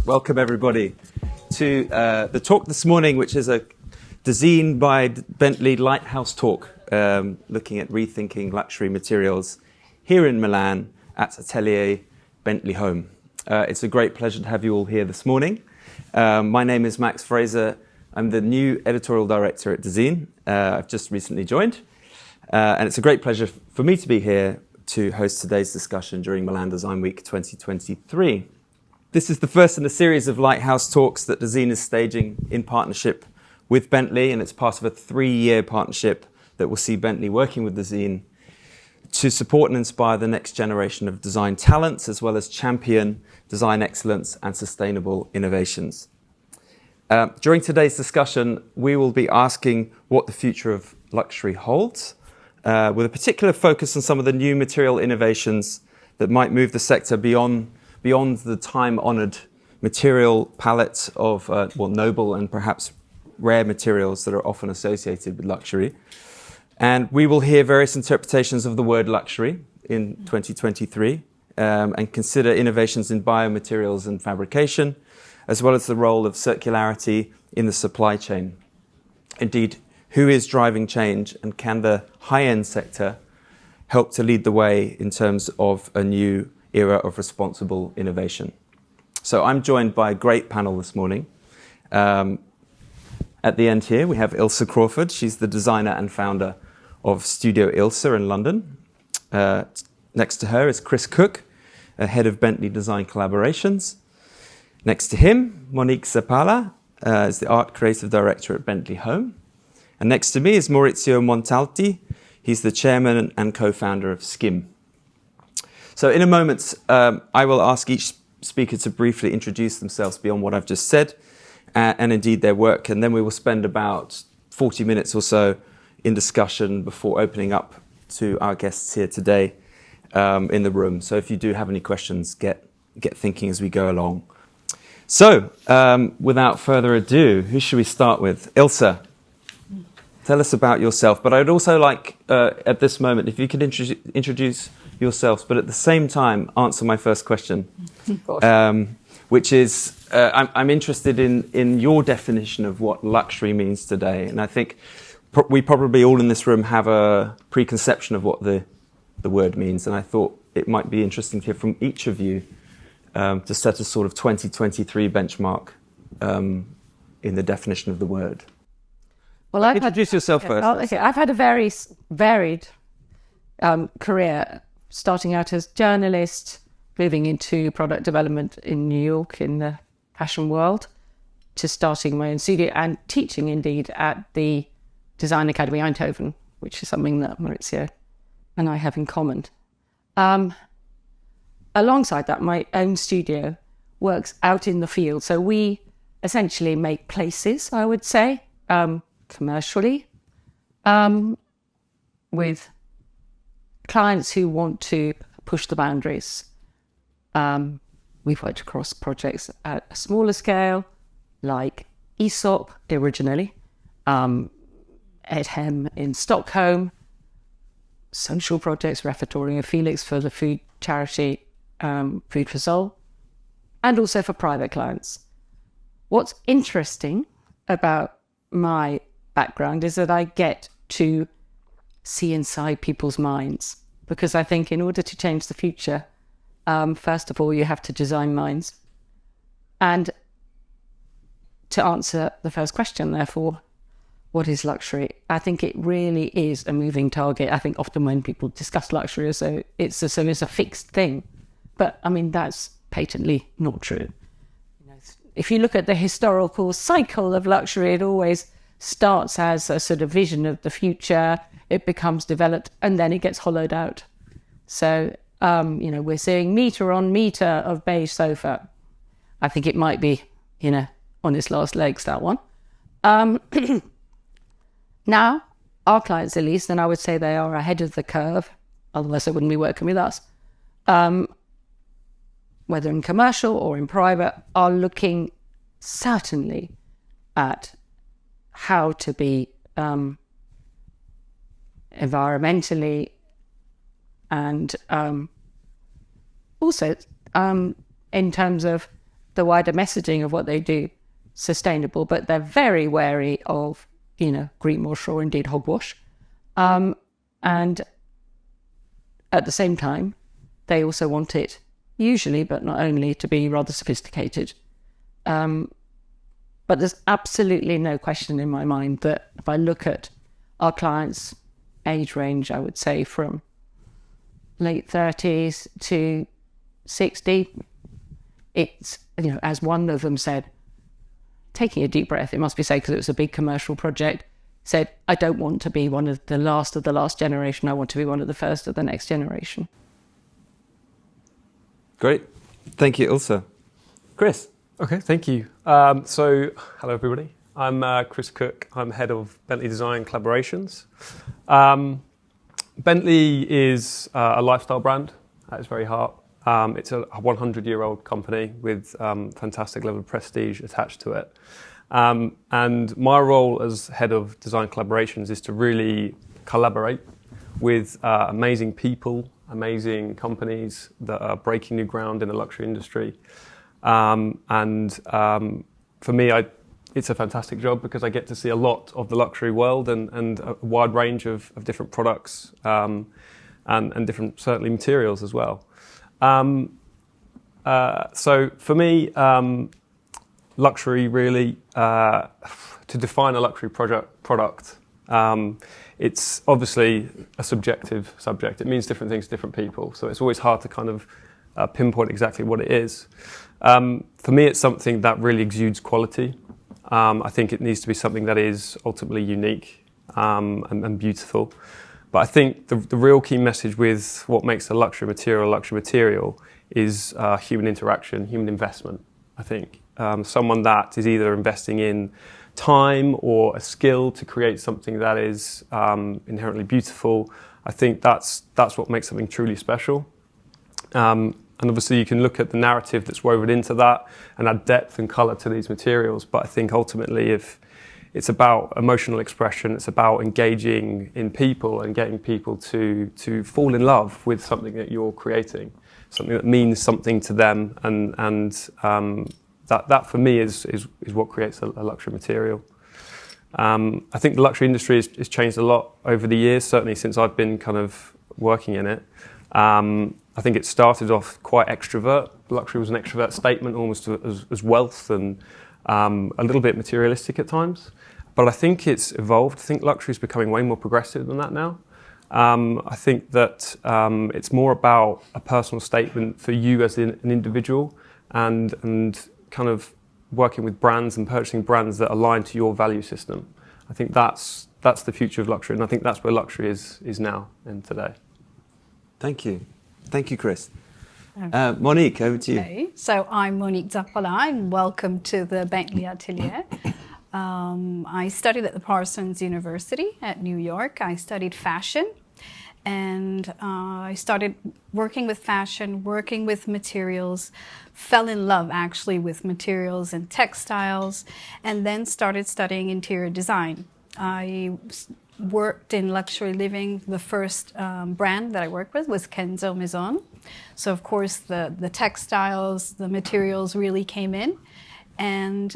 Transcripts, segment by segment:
Welcome everybody to the talk this morning, which is a Dezeen by Bentley Lighthouse Talk, looking at rethinking luxury materials here in Milan at Atelier Bentley Home. It's a great pleasure to have you all here this morning. My name is Max Fraser. I'm the new editorial director at Dezeen. I've just recently joined, and it's a great pleasure for me to be here to host today's discussion during Milan Design Week 2023. This is the first in a series of Lighthouse Talks that Dezeen is staging in partnership with Bentley, and it's part of a 3-year partnership that will see Bentley working with Dezeen to support and inspire the next generation of design talents, as well as champion design excellence and sustainable innovations. During today's discussion, we will be asking what the future of luxury holds, with a particular focus on some of the new material innovations that might move the sector beyond the time-honoured material palette of noble and perhaps rare materials that are often associated with luxury. And we will hear various interpretations of the word luxury in 2023 and consider innovations in biomaterials and fabrication, as well as the role of circularity in the supply chain. Indeed, who is driving change, and can the high-end sector help to lead the way in terms of a new era of responsible innovation? So I'm joined by a great panel this morning. At the end here, we have Ilse Crawford. She's the designer and founder of Studioilse in London. Next to her is Chris Cooke, head of Bentley Design Collaborations. Next to him, Monique Zappalà is the art creative director at Bentley Home. And next to me is Maurizio Montalti. He's the chairman and co-founder of Sqim. So in a moment, I will ask each speaker to briefly introduce themselves beyond what I've just said, and indeed their work, and then we will spend about 40 minutes or so in discussion before opening up to our guests here today in the room. So if you do have any questions, get thinking as we go along. So without further ado, who should we start with? Ilse, tell us about yourself. But I'd also like, at this moment, if you could introduce yourselves, but at the same time answer my first question, which is I'm interested in your definition of what luxury means today. And I think we probably all in this room have a preconception of what the word means. And I thought it might be interesting to hear from each of you to set a sort of 2023 benchmark in the definition of the word. Well, introduce yourself first. Okay, I've had a very varied career, starting out as journalist, moving into product development in New York in the fashion world, to starting my own studio and teaching indeed at the Design Academy Eindhoven, which is something that Maurizio and I have in common. Alongside that, my own studio works out in the field. So we essentially make places, I would say, commercially, with clients who want to push the boundaries. We've worked across projects at a smaller scale, like Aesop originally, Edhem in Stockholm, social projects, Refectory and Felix for the food charity, Food for Soul, and also for private clients. What's interesting about my background is that I get to see inside people's minds, because I think in order to change the future, first of all, you have to design minds. And to answer the first question, therefore, what is luxury? I think it really is a moving target. I think often when people discuss luxury, so it's a fixed thing. But I mean, that's patently not true. If you look at the historical cycle of luxury, it always starts as a sort of vision of the future. It becomes developed, and then it gets hollowed out. So, we're seeing metre on metre of beige sofa. I think it might be, on its last legs, that one. Now, our clients at least, and I would say they are ahead of the curve, otherwise they wouldn't be working with us, whether in commercial or in private, are looking certainly at how to be environmentally and also in terms of the wider messaging of what they do sustainable, but they're very wary of, greenwash or indeed hogwash. And at the same time, they also want it usually, but not only, to be rather sophisticated. But there's absolutely no question in my mind that if I look at our clients' age range, I would say from late 30s to 60, it's, as one of them said, taking a deep breath, it must be said, because it was a big commercial project, said, I don't want to be one of the last generation. I want to be one of the first of the next generation. Great. Thank you, Ilse. Chris. Okay, thank you. So, hello everybody. I'm Chris Cooke. I'm head of Bentley Design Collaborations. Bentley is a lifestyle brand at its very heart. It's a 100-year-old company with fantastic level of prestige attached to it. And my role as head of Design Collaborations is to really collaborate with amazing people, amazing companies that are breaking new ground in the luxury industry. For me, it's a fantastic job because I get to see a lot of the luxury world and a wide range of different products and different, certainly, materials as well. So for me, luxury really, to define a luxury product, it's obviously a subjective subject. It means different things to different people. So it's always hard to kind of pinpoint exactly what it is. For me, it's something that really exudes quality. I think it needs to be something that is ultimately unique and beautiful. But I think the real key message with what makes a luxury material is human interaction, human investment, I think. Someone that is either investing in time or a skill to create something that is inherently beautiful. I think that's what makes something truly special. And obviously you can look at the narrative that's woven into that and add depth and colour to these materials. But I think ultimately if it's about emotional expression, it's about engaging in people and getting people to fall in love with something that you're creating, something that means something to them. And that for me is what creates a luxury material. I think the luxury industry has changed a lot over the years, certainly since I've been kind of working in it. I think it started off quite extrovert. Luxury was an extrovert statement, almost as wealth and a little bit materialistic at times. But I think it's evolved. I think luxury is becoming way more progressive than that now. I think that it's more about a personal statement for you as an individual and kind of working with brands and purchasing brands that align to your value system. I think that's the future of luxury, and I think that's where luxury is now and today. Thank you. Thank you, Chris. Monique, over to you. Okay, so I'm Monique Zappalà, and welcome to the Bentley Atelier. I studied at the Parsons University at New York. I studied fashion, and I started working with fashion, working with materials, fell in love actually with materials and textiles, and then started studying interior design. I worked in luxury living. The first brand that I worked with was Kenzo Maison. So of course the textiles, the materials really came in. And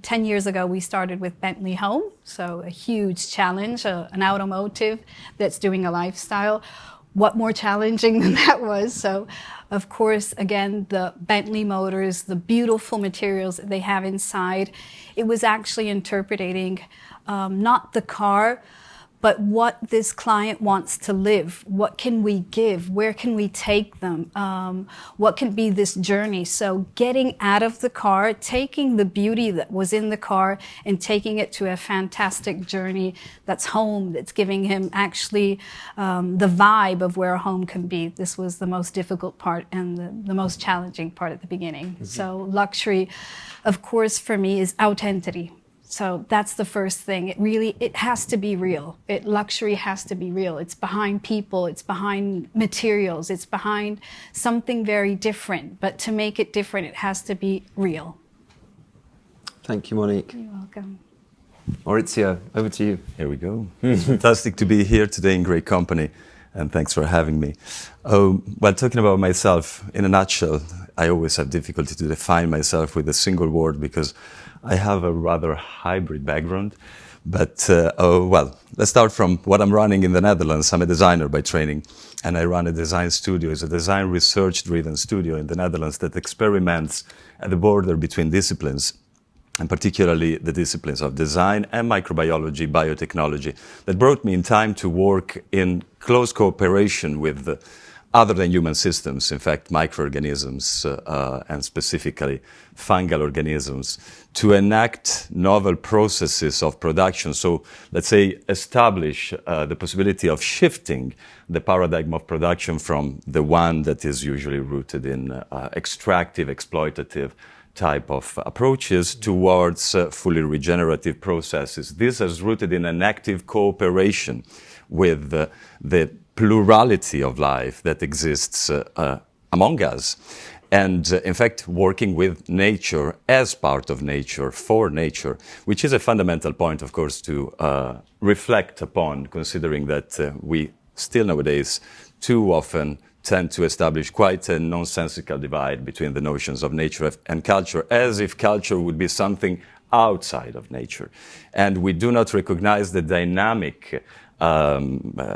10 years ago we started with Bentley Home, so a huge challenge, an automotive that's doing a lifestyle. What more challenging than that was? So of course, again, the Bentley motors, the beautiful materials that they have inside, it was actually interpreting not the car, but what this client wants to live. What can we give? Where can we take them? What can be this journey? So getting out of the car, taking the beauty that was in the car and taking it to a fantastic journey that's home, that's giving him actually the vibe of where a home can be. This was the most difficult part and the most challenging part at the beginning. Mm-hmm. So luxury, of course, for me is authenticity. So that's the first thing. It has to be real. Luxury has to be real. It's behind people, it's behind materials, it's behind something very different. But to make it different, it has to be real. Thank you, Monique. You're welcome. Maurizio, over to you. Here we go. It's fantastic to be here today in great company, and thanks for having me. Well, talking about myself, in a nutshell, I always have difficulty to define myself with a single word because I have a rather hybrid background. But, well, let's start from what I'm running in the Netherlands. I'm a designer by training, and I run a design studio. It's a design research-driven studio in the Netherlands that experiments at the border between disciplines, and particularly the disciplines of design and microbiology, biotechnology, that brought me in time to work in close cooperation with other than human systems, in fact, microorganisms, and specifically fungal organisms, to enact novel processes of production. So, let's say, establish the possibility of shifting the paradigm of production from the one that is usually rooted in extractive, exploitative type of approaches towards fully regenerative processes. This is rooted in an active cooperation with the plurality of life that exists among us. And in fact, working with nature as part of nature, for nature, which is a fundamental point, of course, to reflect upon, considering that we still nowadays too often tend to establish quite a nonsensical divide between the notions of nature and culture, as if culture would be something outside of nature. And we do not recognize the dynamic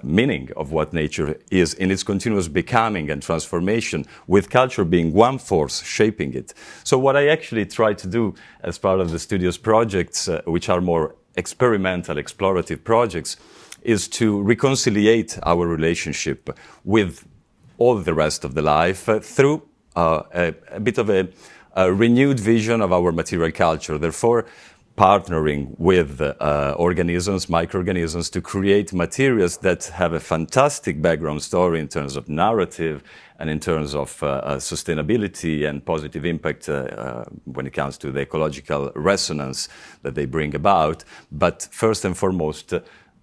meaning of what nature is in its continuous becoming and transformation, with culture being one force shaping it. So what I actually try to do as part of the studio's projects, which are more experimental, explorative projects, is to reconciliate our relationship with all the rest of the life through a bit of a renewed vision of our material culture. Therefore, partnering with organisms, microorganisms, to create materials that have a fantastic background story in terms of narrative and in terms of sustainability and positive impact when it comes to the ecological resonance that they bring about. But first and foremost,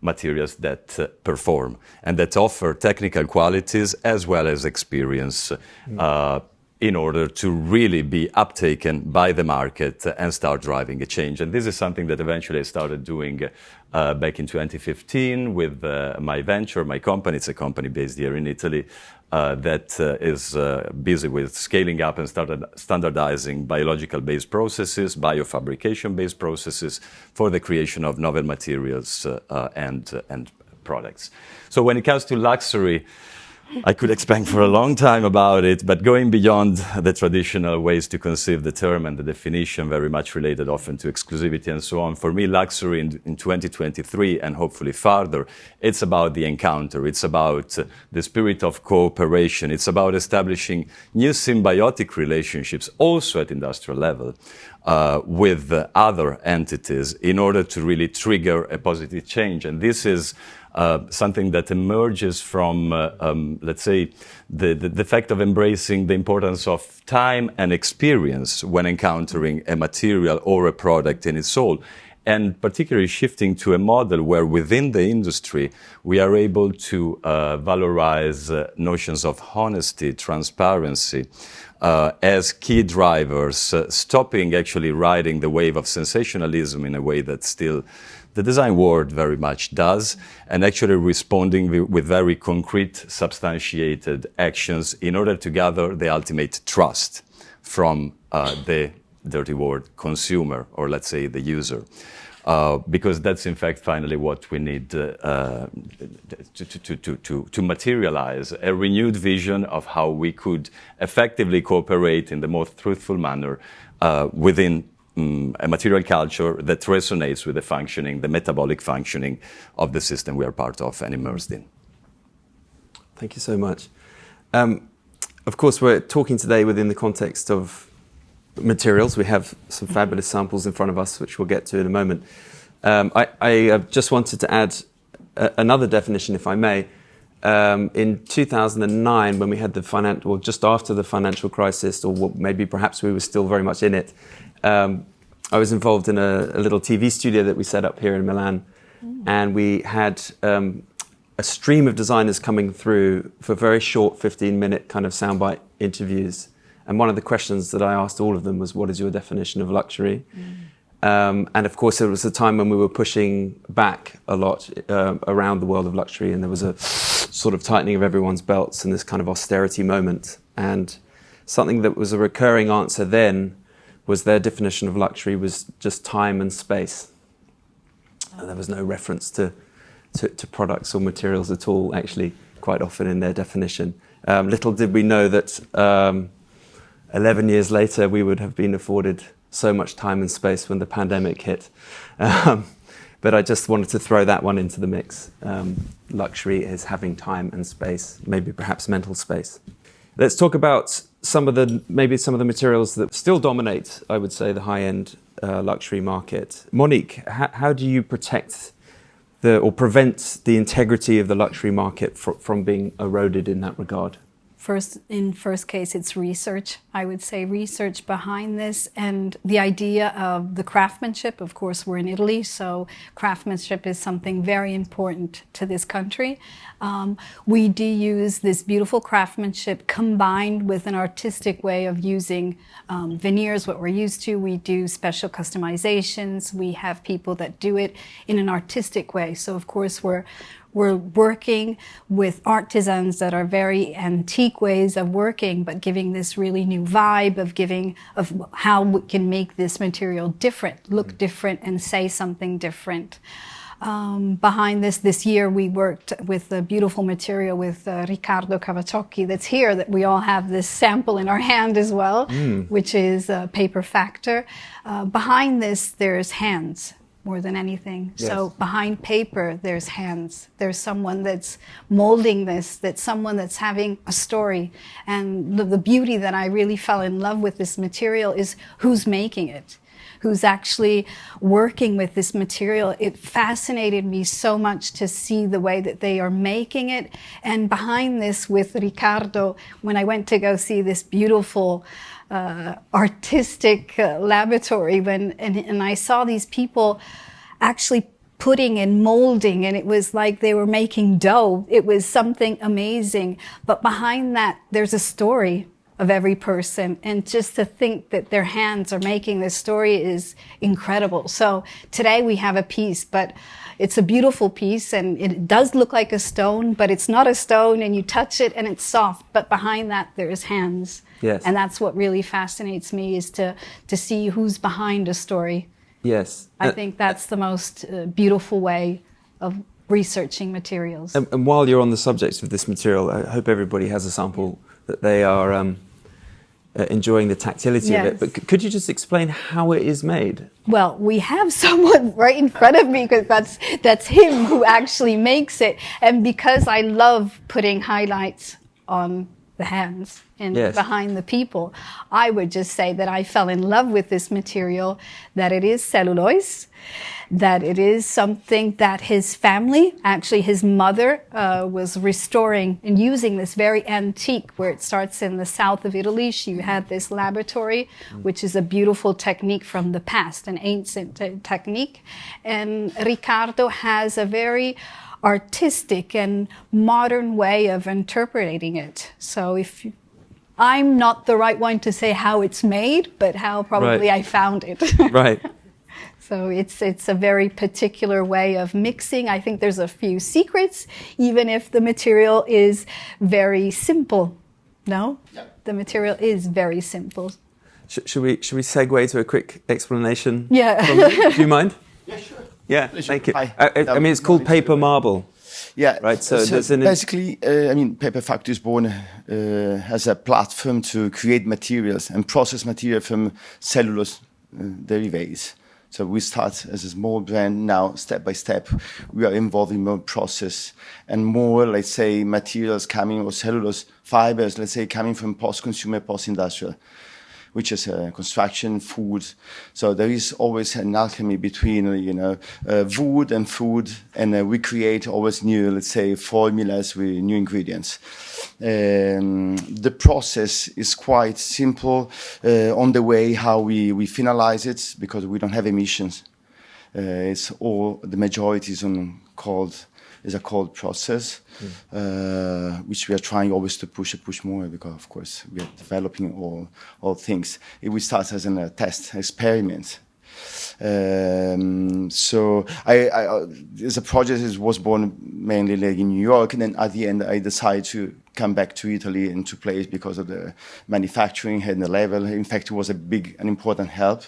materials that perform and that offer technical qualities as well as experience in order to really be uptaken by the market and start driving a change. And this is something that eventually I started doing back in 2015 with my venture, my company. It's a company based here in Italy that is busy with scaling up and standardizing biological-based processes, biofabrication-based processes for the creation of novel materials and products. So when it comes to luxury, I could expand for a long time about it, but going beyond the traditional ways to conceive the term and the definition, very much related often to exclusivity and so on, for me, luxury in 2023 and hopefully farther, it's about the encounter. It's about the spirit of cooperation. It's about establishing new symbiotic relationships, also at industrial level, with other entities in order to really trigger a positive change. And this is something that emerges from, let's say, the fact of embracing the importance of time and experience when encountering a material or a product in its soul, and particularly shifting to a model where within the industry we are able to valorize notions of honesty, transparency, as key drivers, stopping actually riding the wave of sensationalism in a way that still the design world very much does, and actually responding with very concrete, substantiated actions in order to gather the ultimate trust from the dirty word consumer, or let's say the user. Because that's in fact finally what we need to materialize a renewed vision of how we could effectively cooperate in the most truthful manner within a material culture that resonates with the functioning, the metabolic functioning of the system we are part of and immersed in. Thank you so much. Of course, we're talking today within the context of materials. We have some fabulous samples in front of us, which we'll get to in a moment. I just wanted to add another definition, if I may. In 2009, when we had just after the financial crisis, or maybe perhaps we were still very much in it, I was involved in a little TV studio that we set up here in Milan, and we had a stream of designers coming through for very short 15-minute kind of soundbite interviews. And one of the questions that I asked all of them was, what is your definition of luxury? And of course, it was a time when we were pushing back a lot around the world of luxury, and there was a sort of tightening of everyone's belts and this kind of austerity moment. And something that was a recurring answer then was their definition of luxury was just time and space. And there was no reference to products or materials at all, actually, quite often in their definition. Little did we know that 11 years later we would have been afforded so much time and space when the pandemic hit. But I just wanted to throw that one into the mix. Luxury is having time and space, maybe perhaps mental space. Let's talk about maybe some of the materials that still dominate, I would say, the high-end luxury market. Monique, how do you protect or prevent the integrity of the luxury market from being eroded in that regard? First case, it's research. I would say research behind this and the idea of the craftsmanship. Of course, we're in Italy, so craftsmanship is something very important to this country. We do use this beautiful craftsmanship combined with an artistic way of using veneers, what we're used to. We do special customizations. We have people that do it in an artistic way. So, of course, we're working with artisans that are very antique ways of working, but giving this really new vibe of how we can make this material different, look different, and say something different. Behind this year, we worked with a beautiful material with Riccardo Cavacciocchi that's here, that we all have this sample in our hand as well, which is Paper Factor. Behind this, there's hands. More than anything. Yes. So behind paper, there's hands. There's someone that's molding this, that's someone that's having a story. And the beauty that I really fell in love with this material is who's making it, who's actually working with this material. It fascinated me so much to see the way that they are making it. And behind this with Riccardo, when I went to go see this beautiful artistic laboratory, and I saw these people actually putting and molding, and it was like they were making dough. It was something amazing. But behind that, there's a story of every person. And just to think that their hands are making this story is incredible. So today we have a piece, but it's a beautiful piece, and it does look like a stone, but it's not a stone, and you touch it and it's soft. But behind that, there's hands. Yes. And that's what really fascinates me, is to see who's behind a story. Yes. I think that's the most beautiful way of researching materials. And while you're on the subject of this material, I hope everybody has a sample that they are enjoying the tactility of it. But could you just explain how it is made? Well, we have someone right in front of me, because that's him who actually makes it. And because I love putting highlights on the hands and behind the people, I would just say that I fell in love with this material, that it is celluloise, that it is something that his family, actually his mother, was restoring and using this very antique, where it starts in the south of Italy. She had this laboratory, which is a beautiful technique from the past, an ancient technique. And Riccardo has a very artistic and modern way of interpreting it. So I'm not the right one to say how it's made, but how probably I found it. Right. So it's a very particular way of mixing. I think there's a few secrets, even if the material is very simple. No? Yeah. The material is very simple. Should we segue to a quick explanation? Yeah. Do you mind? Yeah, sure. Yeah, thank you. I mean, it's called paper marble. Yeah, right. So basically, Paper Factory is born as a platform to create materials and process material from cellulose derivatives. So we start as a small brand. Now, step by step, we are involving more process and more, let's say, materials coming, or cellulose fibers, let's say, coming from post-consumer, post-industrial, which is construction, food. So there is always an alchemy between, wood and food, and we create always new, let's say, formulas with new ingredients. The process is quite simple on the way how we finalize it, because we don't have emissions. It's all, the majority is is a cold process, which we are trying always to push more, because of course we are developing all things. We start as a test experiment, So as a project, it was born mainly like in New York, and then at the end, I decided to come back to Italy and to place because of the manufacturing and the level. In fact, it was an important help.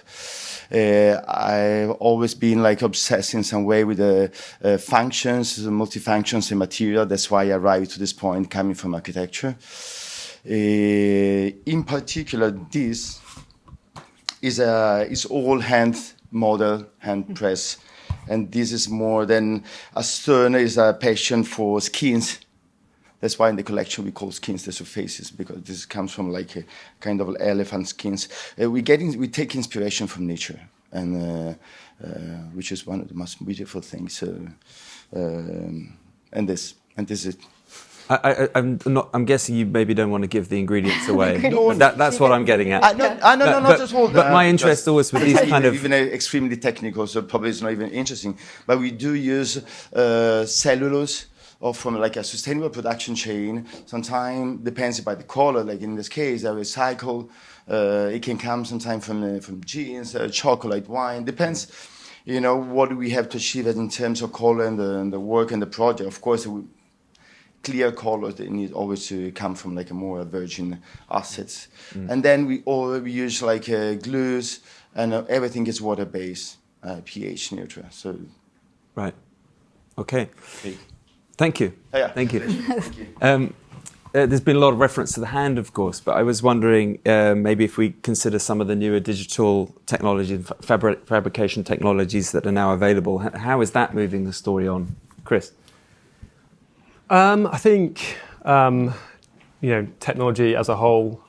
I've always been like obsessed in some way with the functions, the multifunctions in material. That's why I arrived to this point coming from architecture. In particular, this is all hand model, hand press. And this is more than a stern is a passion for skins. That's why in the collection we call skins the surfaces, because this comes from like a kind of elephant skins. We take inspiration from nature, and which is one of the most beautiful things. And this is it. I'm guessing you maybe don't want to give the ingredients away. That's what I'm getting at. No, not at all. But my interest always with these kind of... Even extremely technical, so probably it's not even interesting. But we do use cellulose, or from like a sustainable production chain. Sometimes depends by the color. Like in this case, I recycle. It can come sometimes from jeans, chocolate, wine. Depends, what we have to achieve in terms of color and the work and the project. Of course, clear colors that need always to come from like a more virgin assets. And then we use like glues, and everything is water based, pH neutral. So, right. Okay. Thank you. Yeah. Thank you. Thank you. There's been a lot of reference to the hand, of course, but I was wondering maybe if we consider some of the newer digital technology, fabrication technologies that are now available. How is that moving the story on, Chris? I think technology as a whole,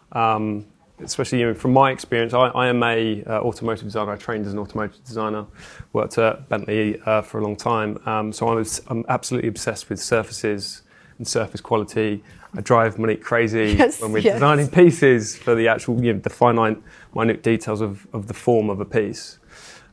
especially from my experience, I am a automotive designer. I trained as an automotive designer, worked at Bentley for a long time. So I'm absolutely obsessed with surfaces and surface quality. I drive Monique crazy when we're designing pieces for the actual, the finite, minute details of the form of a piece.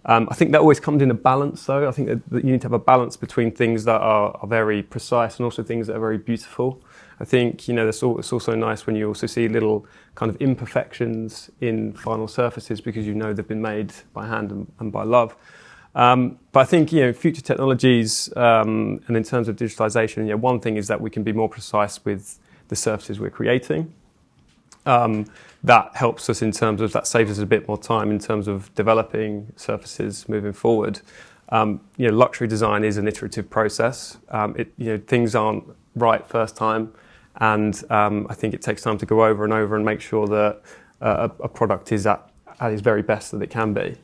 I think that always comes in a balance, though. I think that you need to have a balance between things that are very precise and also things that are very beautiful. I think, it's also nice when you also see little kind of imperfections in final surfaces because they've been made by hand and by love. But I think, future technologies, and in terms of digitalization, one thing is that we can be more precise with the surfaces we're creating. That helps us in terms of, that saves us a bit more time in terms of developing surfaces moving forward. Luxury design is an iterative process. Things aren't right first time, and I think it takes time to go over and over and make sure that a product is at its very best that it can be.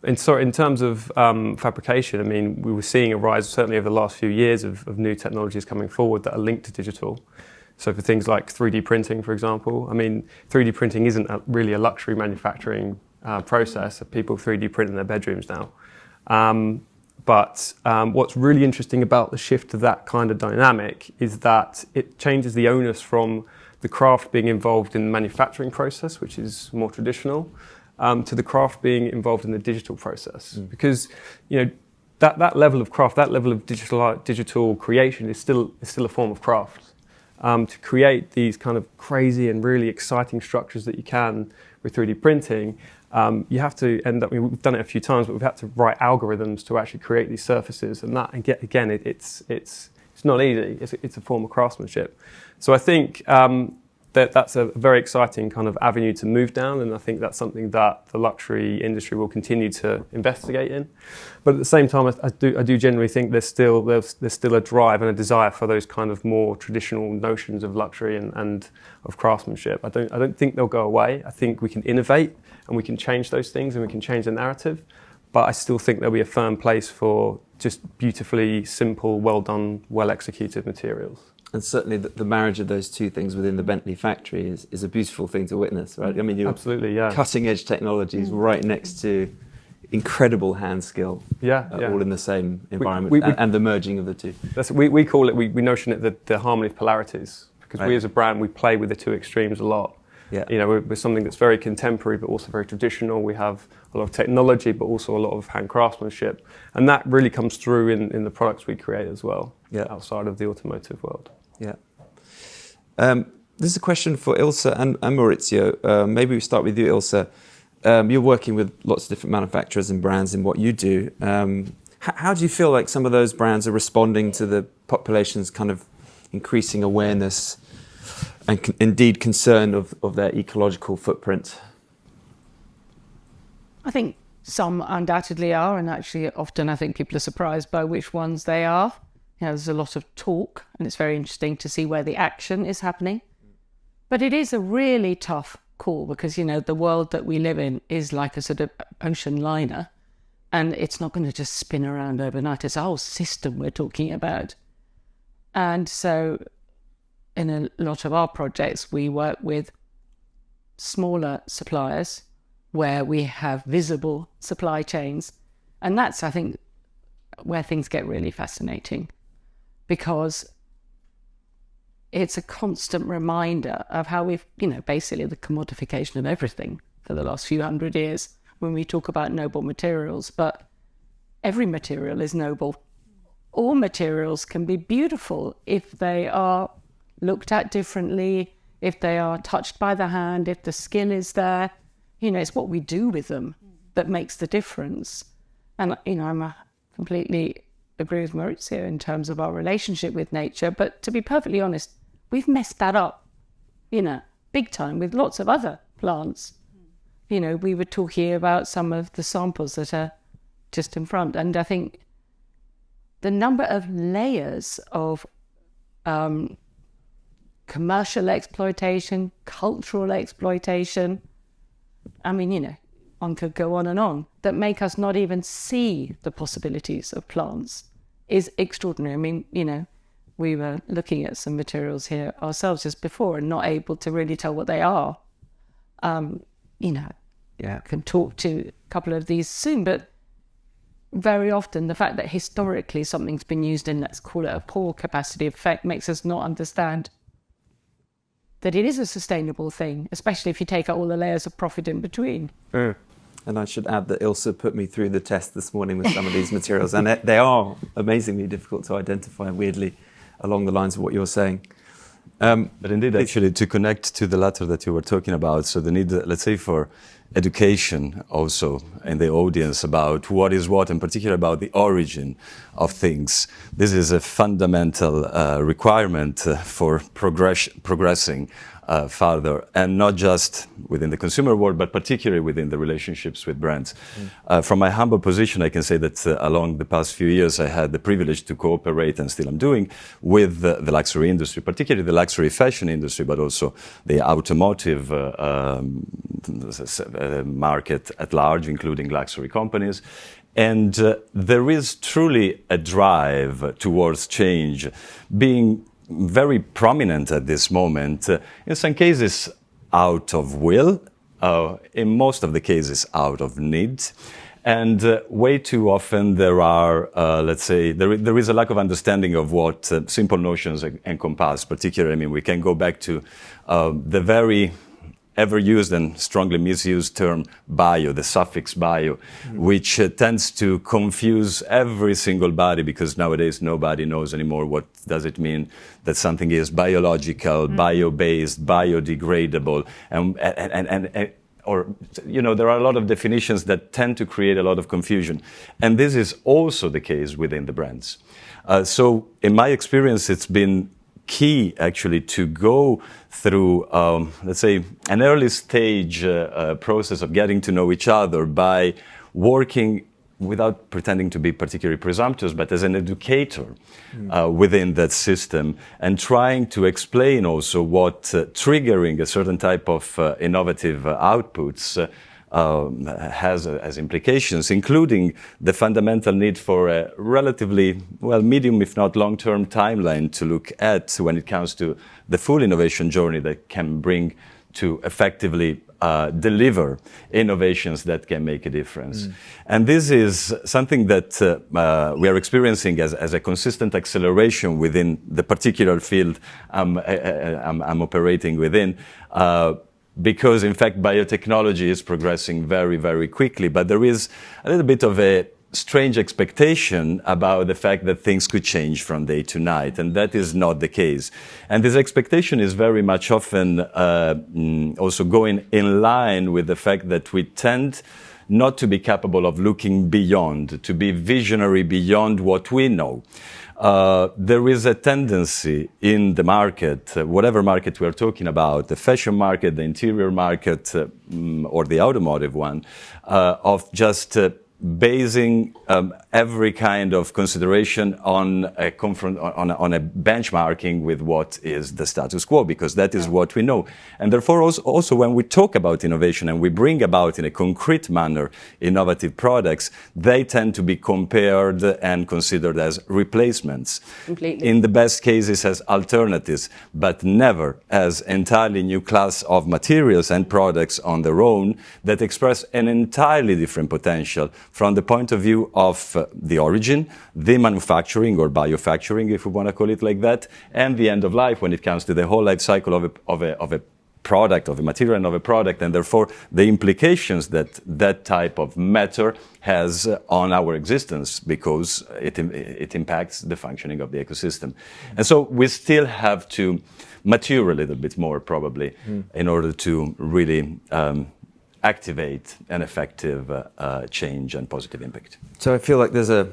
And so in terms of fabrication, we were seeing a rise, certainly over the last few years, of new technologies coming forward that are linked to digital. So for things like 3D printing, for example, 3D printing isn't really a luxury manufacturing process. People 3D print in their bedrooms now. But what's really interesting about the shift to that kind of dynamic is that it changes the onus from the craft being involved in the manufacturing process, which is more traditional, to the craft being involved in the digital process. Because that level of craft, that level of digital creation is still a form of craft. To create these kind of crazy and really exciting structures that you can with 3D printing, you have to end up, we've done it a few times, but we've had to write algorithms to actually create these surfaces. And it's not easy. It's a form of craftsmanship. So I think that's a very exciting kind of avenue to move down, and I think that's something that the luxury industry will continue to investigate in. But at the same time, I do generally think there's still a drive and a desire for those kind of more traditional notions of luxury and of craftsmanship. I don't think they'll go away. I think we can innovate and we can change those things and we can change the narrative. But I still think there'll be a firm place for just beautifully simple, well done, well executed materials. And certainly the marriage of those two things within the Bentley factory is a beautiful thing to witness, right? You're absolutely, cutting edge technologies right next to incredible hand skill, all in the same environment, and the merging of the two. We call it, we notion it the harmony of polarities, because we as a brand, we play with the two extremes a lot. Yeah. We're something that's very contemporary, but also very traditional. We have a lot of technology, but also a lot of hand craftsmanship. And that really comes through in the products we create as well, outside of the automotive world. Yeah. This is a question for Ilse and Maurizio. Maybe we start with you, Ilse. you're working with lots of different manufacturers and brands in what you do. How do you feel like some of those brands are responding to the population's kind of increasing awareness and indeed concern of their ecological footprint? I think some undoubtedly are, and actually often I think people are surprised by which ones they are. There's a lot of talk, and it's very interesting to see where the action is happening. But it is a really tough call because, the world that we live in is like a sort of ocean liner, and it's not going to just spin around overnight. It's a whole system we're talking about. And so in a lot of our projects, we work with smaller suppliers where we have visible supply chains. And that's, I think, where things get really fascinating, because it's a constant reminder of how we've, basically the commodification of everything for the last few hundred years when we talk about noble materials. But every material is noble. All materials can be beautiful if they are looked at differently, if they are touched by the hand, if the skill is there. It's what we do with them that makes the difference. And, I'm completely agree with Maurizio in terms of our relationship with nature. But to be perfectly honest, we've messed that up, big time with lots of other plants. We were talking about some of the samples that are just in front. And I think the number of layers of commercial exploitation, cultural exploitation, one could go on and on, that make us not even see the possibilities of plants is extraordinary. We were looking at some materials here ourselves just before and not able to really tell what they are. I can talk to a couple of these soon, but very often the fact that historically something's been used in, let's call it a poor capacity effect, makes us not understand that it is a sustainable thing, especially if you take out all the layers of profit in between. And I should add that Ilse put me through the test this morning with some of these materials, and they are amazingly difficult to identify, weirdly, along the lines of what you're saying. But indeed, actually, to connect to the latter that you were talking about, so the need, let's say, for education also in the audience about what is what, in particular about the origin of things. This is a fundamental requirement for progressing further, and not just within the consumer world, but particularly within the relationships with brands. From my humble position, I can say that along the past few years, I had the privilege to cooperate, and still I'm doing, with the luxury industry, particularly the luxury fashion industry, but also the automotive market at large, including luxury companies. And there is truly a drive towards change being very prominent at this moment, in some cases out of will, in most of the cases out of need. And way too often there are, let's say, there is a lack of understanding of what simple notions encompass. Particularly, we can go back to the very ever-used and strongly misused term bio, the suffix bio, which tends to confuse every single body, because nowadays nobody knows anymore what does it mean that something is biological, bio-based, biodegradable, or there are a lot of definitions that tend to create a lot of confusion. And this is also the case within the brands. So in my experience, it's been key actually to go through, let's say, an early stage process of getting to know each other by working without pretending to be particularly presumptuous, but as an educator within that system, and trying to explain also what triggering a certain type of innovative outputs has as implications, including the fundamental need for a relatively, medium, if not long-term timeline to look at when it comes to the full innovation journey that can bring to effectively deliver innovations that can make a difference. And this is something that we are experiencing as a consistent acceleration within the particular field I'm operating within. Because, in fact, biotechnology is progressing very, very quickly. But there is a little bit of a strange expectation about the fact that things could change from day to night, and that is not the case. And this expectation is very much often also going in line with the fact that we tend not to be capable of looking beyond, to be visionary beyond what we know. There is a tendency in the market, whatever market we're talking about, the fashion market, the interior market, or the automotive one, of just basing every kind of consideration on a benchmarking with what is the status quo, because that is what we know. And therefore also when we talk about innovation and we bring about in a concrete manner innovative products, they tend to be compared and considered as replacements. Completely. In the best cases as alternatives, but never as entirely new class of materials and products on their own that express an entirely different potential from the point of view of the origin, the manufacturing or biofacturing, if we want to call it like that, and the end of life when it comes to the whole life cycle of a product, of a material and of a product, and therefore the implications that that type of matter has on our existence, because it impacts the functioning of the ecosystem. And so we still have to mature a little bit more, probably, in order to really activate an effective change and positive impact. So I feel like there's a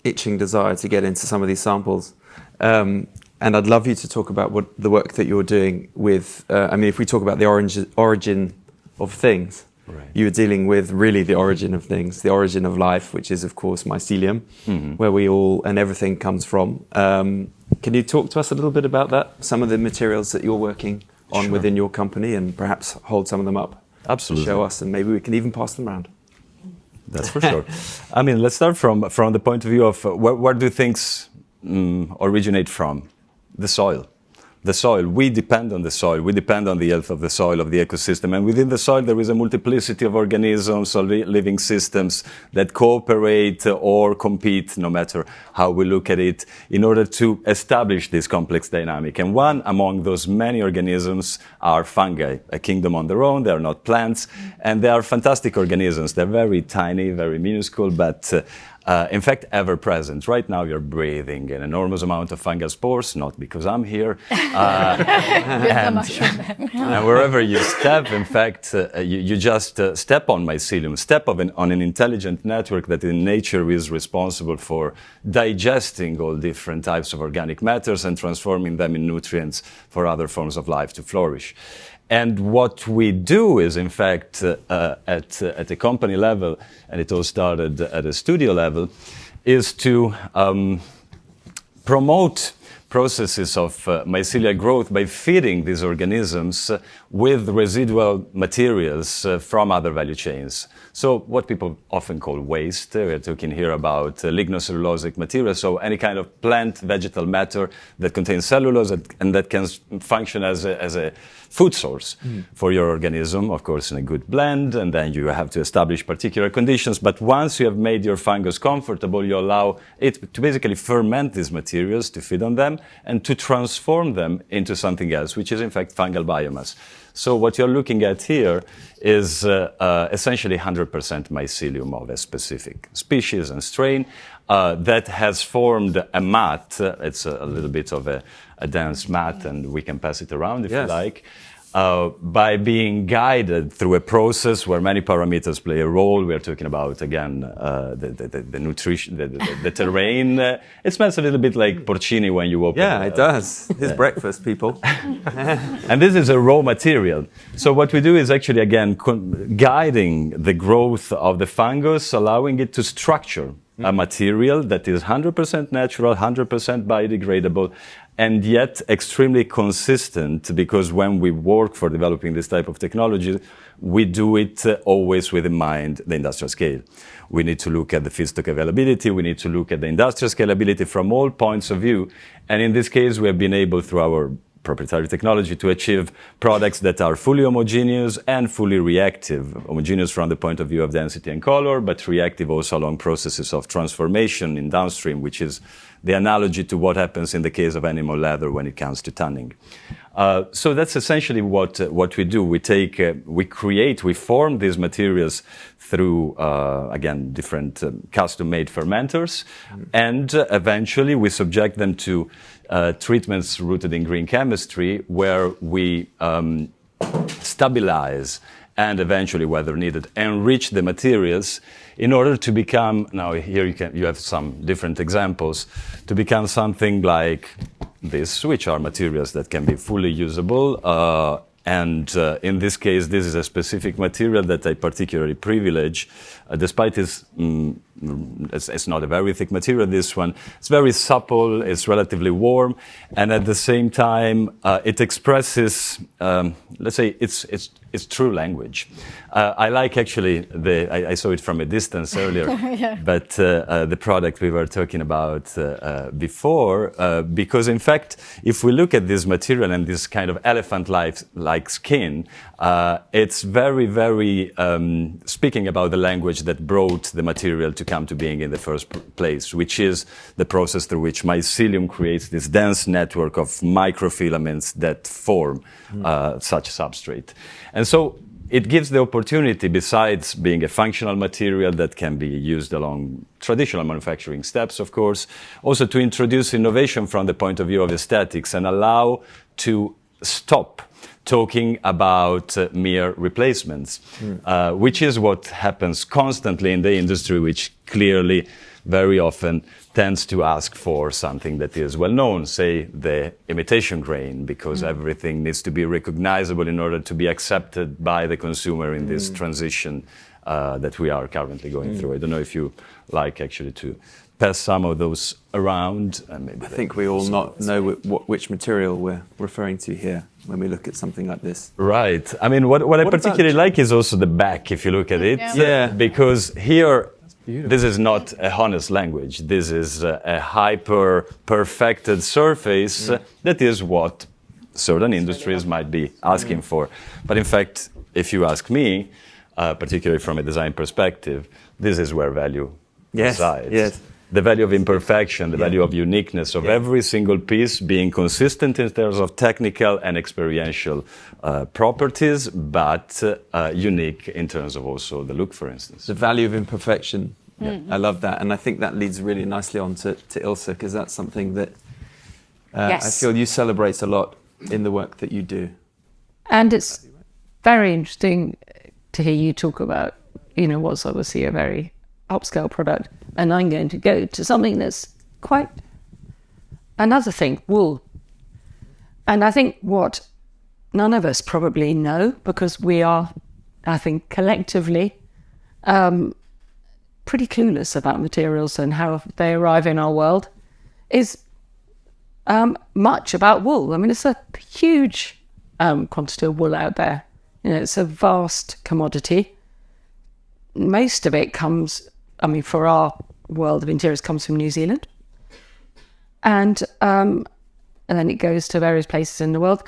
itching desire to get into some of these samples. And I'd love you to talk about what the work that you're doing with, I mean, if we talk about the origin of things, right. You were dealing with really the origin of things, the origin of life, which is, of course, mycelium, where we all and everything comes from. Can you talk to us a little bit about that? Some of the materials that you're working on within your company, and perhaps hold some of them up. Absolutely. Show us, and maybe we can even pass them around. That's for sure. I mean, let's start from the point of view of where do things originate from? The soil. The soil. We depend on the soil. We depend on the health of the soil, of the ecosystem. And within the soil, there is a multiplicity of organisms or living systems that cooperate or compete, no matter how we look at it, in order to establish this complex dynamic. And one among those many organisms are fungi, a kingdom on their own. They are not plants. And they are fantastic organisms. They're very tiny, very minuscule, but in fact, ever present. Right now, you're breathing an enormous amount of fungal spores, not because I'm here. And wherever you step, in fact, you just step on mycelium, step on an intelligent network that in nature is responsible for digesting all different types of organic matters and transforming them in nutrients for other forms of life to flourish. And what we do is, in fact, at a company level, and it all started at a studio level, is to promote processes of mycelial growth by feeding these organisms with residual materials from other value chains. So what people often call waste, we're talking here about lignocellulosic material, so any kind of plant, vegetal matter that contains cellulose and that can function as a food source for your organism, of course in a good blend, and then you have to establish particular conditions. But once you have made your fungus comfortable, you allow it to basically ferment these materials, to feed on them, and to transform them into something else, which is in fact fungal biomass. So what you're looking at here is essentially 100% mycelium of a specific species and strain that has formed a mat. It's a little bit of a dense mat, and we can pass it around if you like. By being guided through a process where many parameters play a role. We are talking about, again, the nutrition, the terrain. It smells a little bit like porcini when you open it. Yeah, it does. His breakfast, people. And this is a raw material. So what we do is actually, again, guiding the growth of the fungus, allowing it to structure a material that is 100% natural, 100% biodegradable, and yet extremely consistent, because when we work for developing this type of technology, we do it always with in mind the industrial scale. We need to look at the feedstock availability, we need to look at the industrial scalability from all points of view, and in this case we have been able, through our proprietary technology, to achieve products that are fully homogeneous and fully reactive. Homogeneous from the point of view of density and color, but reactive also along processes of transformation in downstream, which is the analogy to what happens in the case of animal leather when it comes to tanning. So that's essentially what we do. We form these materials through, again, different custom-made fermenters, and eventually we subject them to treatments rooted in green chemistry, where we stabilize and eventually, whether needed, enrich the materials in order to become, now here you have some different examples, to become something like this, which are materials that can be fully usable. And in this case, this is a specific material that I particularly privilege, despite it's not a very thick material, this one. It's very supple, it's relatively warm, and at the same time, it expresses, let's say, it's true language. I like actually, I saw it from a distance earlier, yeah. But the product we were talking about before, because in fact, if we look at this material and this kind of elephant-like skin, it's very, very speaking about the language that brought the material to come to being in the first place, which is the process through which mycelium creates this dense network of microfilaments that form such substrate. And so it gives the opportunity, besides being a functional material that can be used along traditional manufacturing steps, of course, also to introduce innovation from the point of view of aesthetics and allow to stop talking about mere replacements, which is what happens constantly in the industry, which clearly very often tends to ask for something that is well known, say the imitation grain, because everything needs to be recognizable in order to be accepted by the consumer in this transition that we are currently going through. I don't know if you like actually to pass some of those around. I think we all know which material we're referring to here when we look at something like this. Right. I mean, what I particularly like is also the back, if you look at it. Yeah. Because here, this is not a honest language. This is a hyper-perfected surface that is what certain industries might be asking for. But in fact, if you ask me, particularly from a design perspective, this is where value resides. Yes. The value of imperfection, the value of uniqueness of every single piece being consistent in terms of technical and experiential properties, but unique in terms of also the look, for instance. The value of imperfection. I love that. And I think that leads really nicely on to Ilse, because that's something that I feel you celebrate a lot in the work that you do. And it's very interesting to hear you talk about, what's obviously a very upscale product, and I'm going to go to something that's quite another thing, wool. And I think what none of us probably know, because we are, I think, collectively pretty clueless about materials and how they arrive in our world, is much about wool. I mean, it's a huge quantity of wool out there. It's a vast commodity. Most of it comes, for our world of interiors, comes from New Zealand. And then it goes to various places in the world.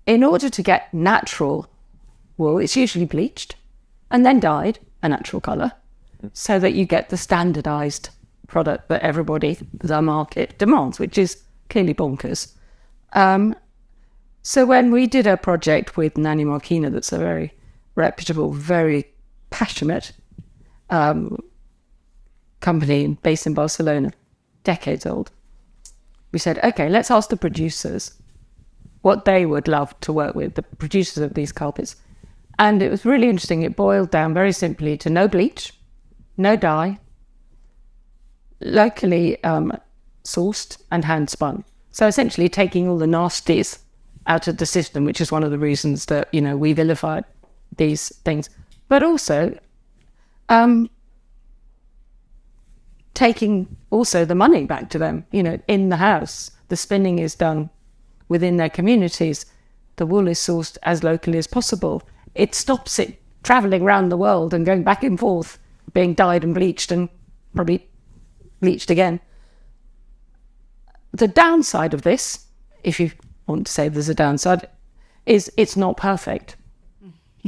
In order to get natural wool, it's usually bleached and then dyed a natural colour, so that you get the standardised product that everybody, the market, demands, which is clearly bonkers. So when we did a project with Nanny Marquina, that's a very reputable, very passionate company based in Barcelona, decades old, we said, okay, let's ask the producers what they would love to work with, the producers of these carpets. And it was really interesting. It boiled down very simply to no bleach, no dye, locally sourced and hand spun. So essentially taking all the nasties out of the system, which is one of the reasons that, we vilified these things. But also taking also the money back to them, in the house. The spinning is done within their communities. The wool is sourced as locally as possible. It stops it travelling around the world and going back and forth, being dyed and bleached and probably bleached again. The downside of this, if you want to say there's a downside, is it's not perfect,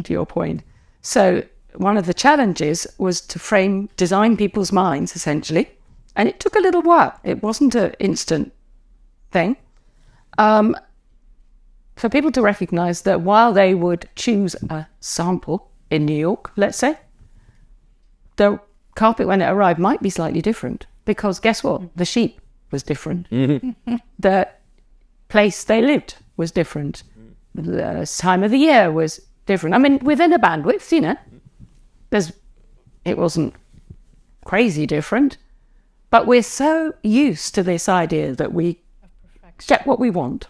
to your point. So one of the challenges was to design people's minds, essentially, And it took a little while. It wasn't an instant thing. For people to recognize that while they would choose a sample in New York, let's say, the carpet when it arrived might be slightly different, because guess what? The sheep was different. The place they lived was different. The time of the year was different. I mean, within a bandwidth, you know, it wasn't crazy different, but we're so used to this idea that we get what we want.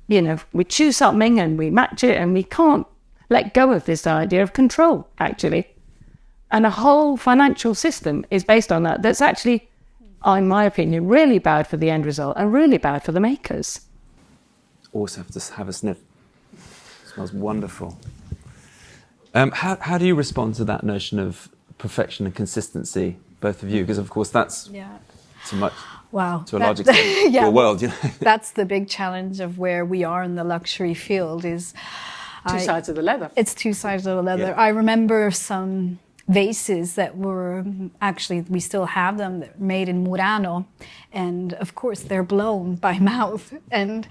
You know, we choose something and we match it, and we can't let go of this idea of control, actually. And a whole financial system is based on that. That's actually, in my opinion, really bad for the end result and really bad for the makers. Also have to have a sniff. It smells wonderful. How do you respond to that notion of perfection and consistency, both of you? Because, of course, that's so much... Wow. To a large extent, your world, you know. That's the big challenge of where we are in the luxury field is... Two sides of the leather. It's two sides of the leather. Yeah. I remember some vases that were, actually, we still have them, that were made in Murano. And, of course, they're blown by mouth. And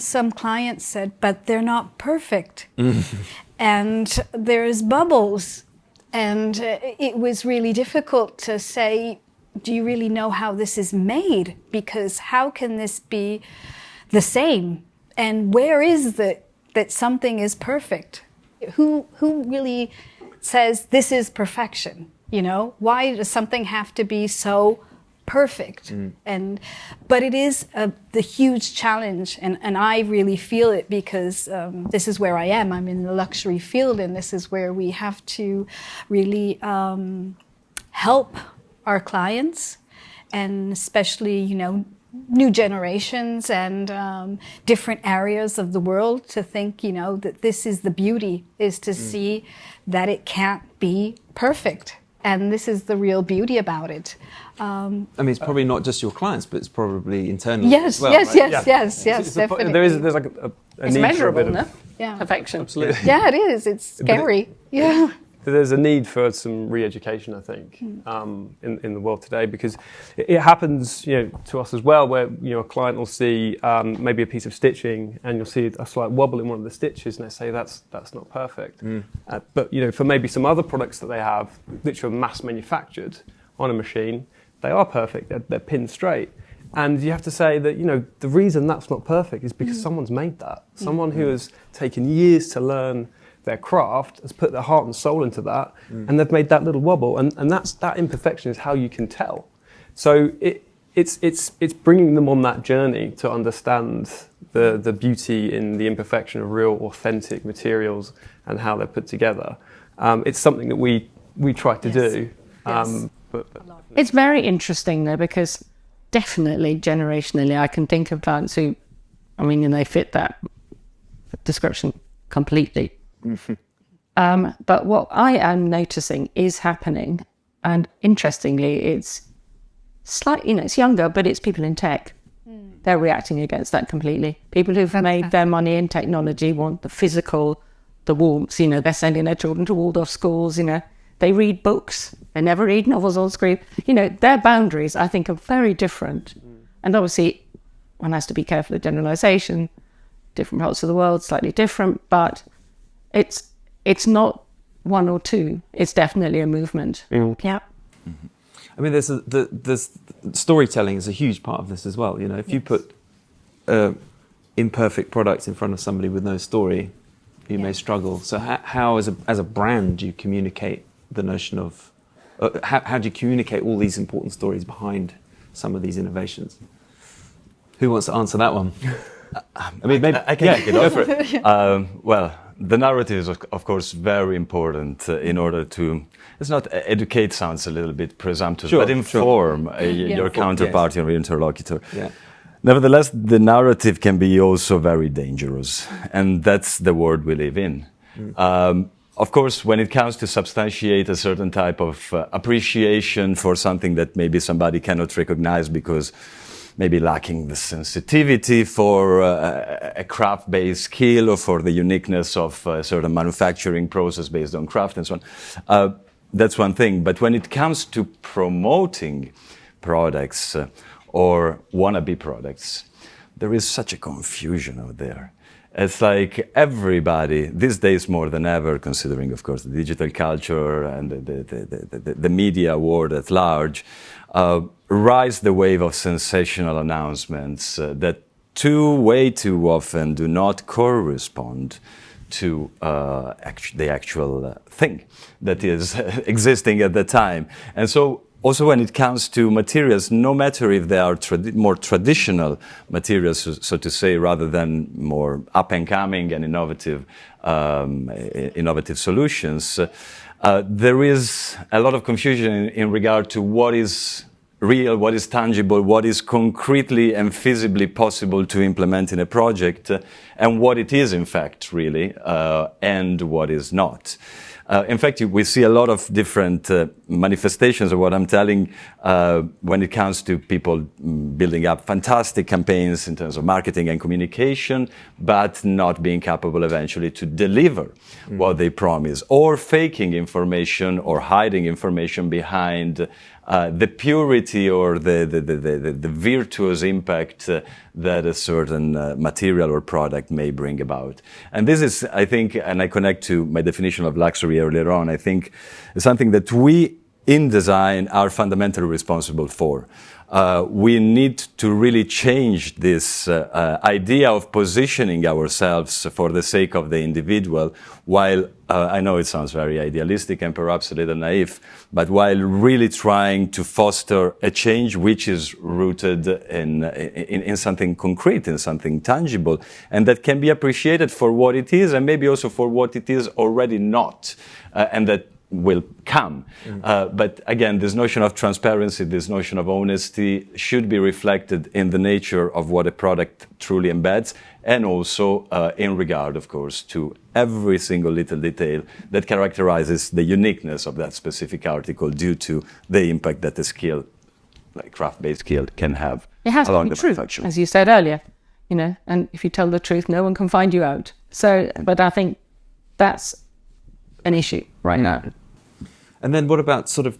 some clients said, but they're not perfect. And there's bubbles. And it was really difficult to say, do you really know how this is made? Because how can this be the same? And where is that something is perfect? Who really says this is perfection? You know, why does something have to be so perfect? But it is the huge challenge, and I really feel it because this is where I am. I'm in the luxury field, and this is where we have to really help our clients, and especially, you know, new generations and different areas of the world to think, you know, that this is the beauty, is to see that it can't be perfect. And this is the real beauty about it. I mean, it's probably not just your clients, but it's probably internally yes, as well. Yes, right? yes, definitely. There's like a it's need measurable, for a bit no? of... Yeah. Perfection. Absolutely. Yeah, it is. It's scary. Yeah. There's a need for some re-education, I think, in the world today, because it happens, you know, to us as well, where, you know, a client will see maybe a piece of stitching, and you'll see a slight wobble in one of the stitches, and they say that's not perfect. But, you know, for maybe some other products that they have, which are mass manufactured on a machine, they are perfect. They're pinned straight. And you have to say that, you know, the reason that's not perfect is because someone's made that. Someone who has taken years to learn their craft, has put their heart and soul into that, and they've made that little wobble, and that imperfection is how you can tell. So it's bringing them on that journey to understand the beauty in the imperfection of real, authentic materials and how they're put together. It's something that we try to do. But it's very interesting though, because definitely generationally, I can think of clients who, I mean, and they fit that description completely. But what I am noticing is happening, and interestingly, it's slightly, you know, it's younger, but it's people in tech. They're reacting against that completely. People who've made their money in technology want the physical, the warmth. You know, they're sending their children to Waldorf schools. You know, they read books. They never read novels on screen. You know, their boundaries, I think, are very different. And obviously, one has to be careful of generalization. Different parts of the world, slightly different, but it's not one or two. It's definitely a movement. Yeah. I mean, there's storytelling is a huge part of this as well. You know, if you put imperfect products in front of somebody with no story, you may struggle. So how as a brand, do you communicate the notion of how do you communicate all these important stories behind some of these innovations? Who wants to answer that one? I mean, maybe I can take it off. Go for it. Well, the narrative is, of course, very important in order to, it's not educate sounds a little bit presumptuous, but inform your counterpart, your interlocutor. Yeah. Nevertheless, the narrative can be also very dangerous, and that's the world we live in. Of course, when it comes to substantiate a certain type of appreciation for something that maybe somebody cannot recognize because maybe lacking the sensitivity for a craft-based skill or for the uniqueness of a certain manufacturing process based on craft and so on. That's one thing. But when it comes to promoting products or wannabe products, there is such a confusion out there. It's like everybody, these days more than ever, considering, of course, the digital culture and the media world at large, rise the wave of sensational announcements that way too often do not correspond to the actual thing that is existing at the time. And so also when it comes to materials, no matter if they are more traditional materials, so to say, rather than more up-and-coming and innovative solutions, there is a lot of confusion in regard to what is real, what is tangible, what is concretely and feasibly possible to implement in a project, and what it is in fact really, and what is not. In fact, we see a lot of different manifestations of what I'm telling when it comes to people building up fantastic campaigns in terms of marketing and communication, but not being capable eventually to deliver what they promise, or faking information or hiding information behind the purity or the virtuous impact that a certain material or product may bring about. And this is, I think, and I connect to my definition of luxury earlier on, I think is something that we in design are fundamentally responsible for. We need to really change this idea of positioning ourselves for the sake of the individual, while I know it sounds very idealistic and perhaps a little naive, but while really trying to foster a change which is rooted in something concrete, in something tangible, and that can be appreciated for what it is and maybe also for what it is already not, and that will come. But again, this notion of transparency, this notion of honesty should be reflected in the nature of what a product truly embeds, and also in regard, of course, to every single little detail that characterizes the uniqueness of that specific article due to the impact that the skill, like craft-based skill, can have along the manufacture. As you said earlier, you know, and if you tell the truth, no one can find you out. So, but I think that's an issue right now. And then what about sort of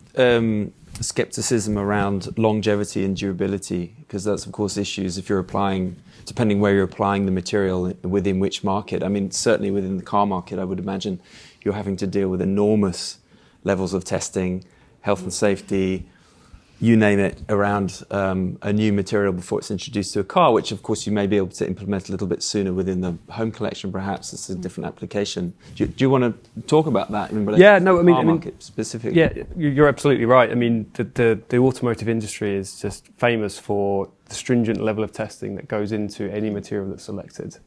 skepticism around longevity and durability? Because that's, of course, issues if you're applying, depending where you're applying the material within which market. I mean, certainly within the car market, I would imagine you're having to deal with enormous levels of testing, health and safety, you name it, around a new material before it's introduced to a car, which of course you may be able to implement a little bit sooner within the home collection. Perhaps it's a different application. Do you want to talk about that in relation to the car market specifically? Yeah, you're absolutely right. I mean, the automotive industry is just famous for the stringent level of testing that goes into any material that's selected.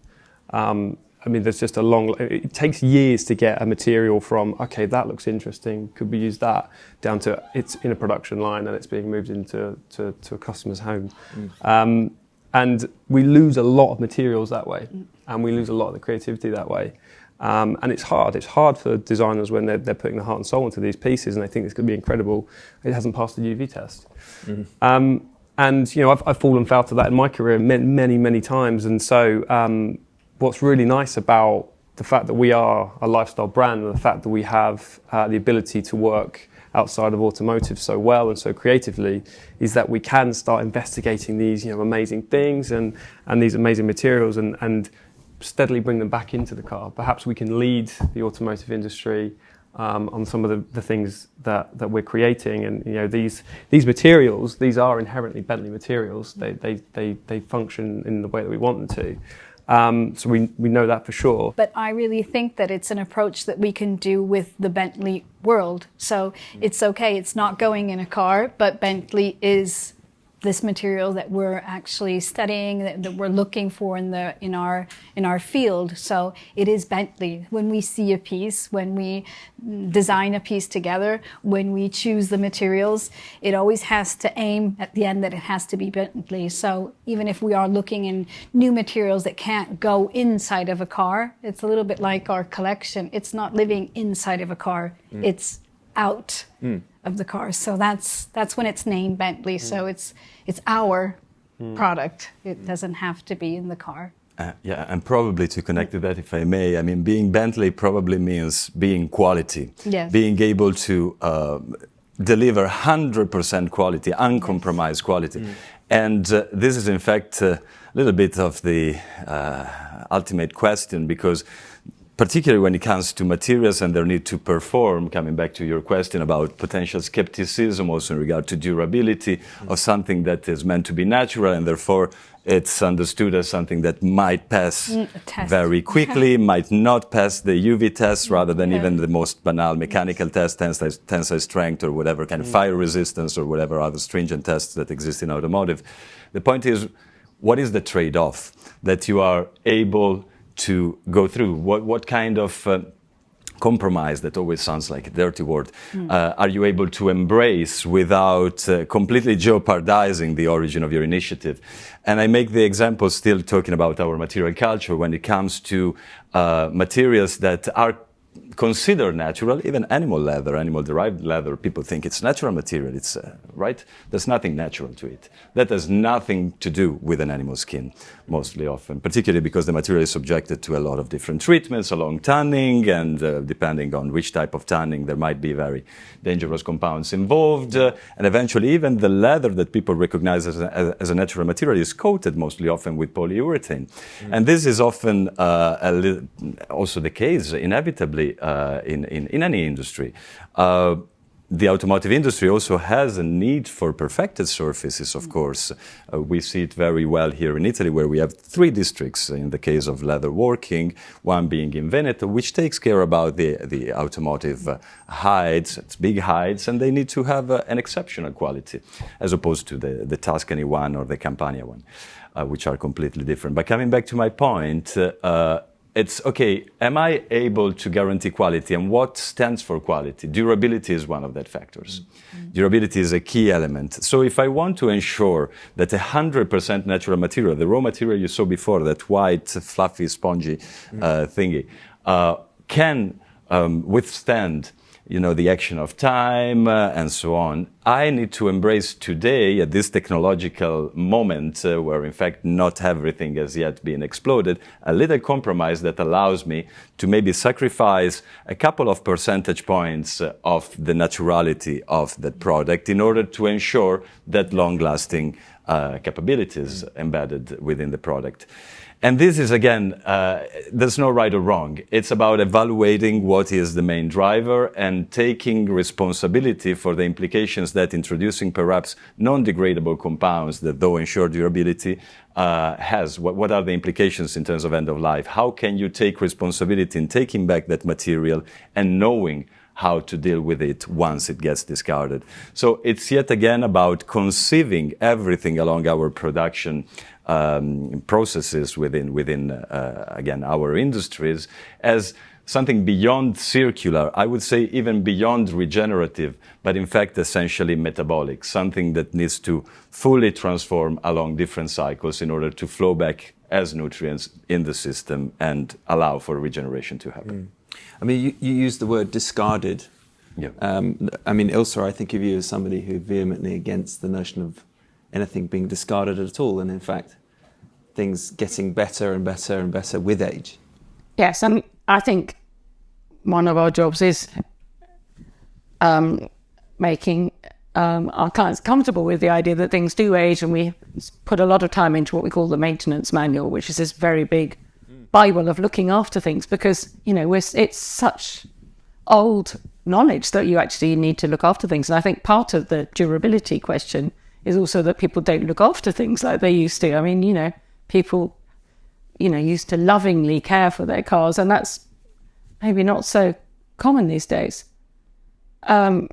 I mean, there's just it takes years to get a material from, okay, that looks interesting, could we use that, down to it's in a production line and it's being moved into to a customer's home. And we lose a lot of materials that way, and we lose a lot of the creativity that way. And it's hard. It's hard for designers when they're putting their heart and soul into these pieces, and they think it's going to be incredible. It hasn't passed the UV test. And, you know, I've fallen foul to that in my career many, many times. And so what's really nice about the fact that we are a lifestyle brand, and the fact that we have the ability to work outside of automotive so well and so creatively, is that we can start investigating these, you know, amazing things and these amazing materials and steadily bring them back into the car. Perhaps we can lead the automotive industry on some of the things that we're creating. And, you know, these materials, these are inherently Bentley materials. They function in the way that we want them to. So we know that for sure. But I really think that it's an approach that we can do with the Bentley world. So it's okay, it's not going in a car, but Bentley is this material that we're actually studying, that we're looking for in our field. So it is Bentley. When we see a piece, when we design a piece together, when we choose the materials, it always has to aim at the end that it has to be Bentley. So even if we are looking in new materials that can't go inside of a car, it's a little bit like our collection. It's not living inside of a car. It's out of the car. So that's when it's named Bentley. So it's our product. It doesn't have to be in the car. Yeah, and probably to connect to that, if I may, I mean, being Bentley probably means being quality. Yes. Being able to deliver 100% quality, uncompromised quality. And this is in fact a little bit of the ultimate question, because particularly when it comes to materials and their need to perform, coming back to your question about potential skepticism also in regard to durability of something that is meant to be natural, and therefore it's understood as something that might pass very quickly, might not pass the UV test, rather than even the most banal mechanical test, tensile strength or whatever kind of fire resistance or whatever other stringent tests that exist in automotive. The point is, what is the trade-off that you are able to go through? What kind of compromise, that always sounds like a dirty word, are you able to embrace without completely jeopardizing the origin of your initiative? And I make the example, still talking about our material culture, when it comes to materials that are considered natural, even animal leather, animal-derived leather. People think it's natural material. It's right. There's nothing natural to it. That has nothing to do with an animal skin, mostly often, particularly because the material is subjected to a lot of different treatments along tanning, and depending on which type of tanning, there might be very dangerous compounds involved. And eventually, even the leather that people recognize as a natural material is coated mostly often with polyurethane. And this is often also the case, inevitably, in any industry. The automotive industry also has a need for perfected surfaces, of course. We see it very well here in Italy, where we have 3 districts in the case of leather working, one being in Veneto, which takes care about the automotive hides. It's big hides, and they need to have an exceptional quality, as opposed to the Tuscany one or the Campania one, which are completely different. But coming back to my point, it's okay, am I able to guarantee quality? And what stands for quality? Durability is one of that factors. Durability is a key element. So if I want to ensure that 100% natural material, the raw material you saw before, that white, fluffy, spongy thingy, can withstand the action of time and so on, I need to embrace today, at this technological moment where in fact not everything has yet been exploded, a little compromise that allows me to maybe sacrifice a couple of percentage points of the naturality of that product in order to ensure that long-lasting capabilities embedded within the product. And this is, again, there's no right or wrong. It's about evaluating what is the main driver and taking responsibility for the implications that introducing perhaps non-degradable compounds that, though ensure durability, has. What are the implications in terms of end of life? How can you take responsibility in taking back that material and knowing how to deal with it once it gets discarded? So it's yet again about conceiving everything along our production processes within again, our industries as something beyond circular, I would say even beyond regenerative, but in fact essentially metabolic, something that needs to fully transform along different cycles in order to flow back as nutrients in the system and allow for regeneration to happen. I mean, you used the word discarded. Yeah. I mean, Ilse, I think of you as somebody who vehemently against the notion of anything being discarded at all, and in fact, things getting better and better and better with age. Yes, and I think one of our jobs is making our clients comfortable with the idea that things do age, and we put a lot of time into what we call the maintenance manual, which is this very big Bible of looking after things, because it's such old knowledge that you actually need to look after things. And I think part of the durability question is also that people don't look after things like they used to. I mean, people, used to lovingly care for their cars, and that's maybe not so common these days. And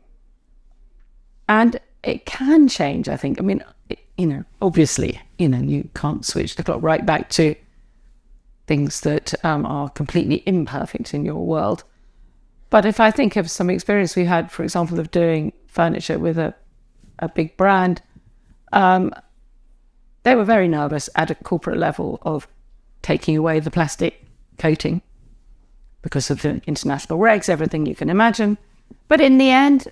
it can change, I think. I mean, obviously, you can't switch the clock right back to things that are completely imperfect in your world. But if I think of some experience we had, for example, of doing furniture with a big brand, they were very nervous at a corporate level of taking away the plastic coating because of the international regs, everything you can imagine. But in the end,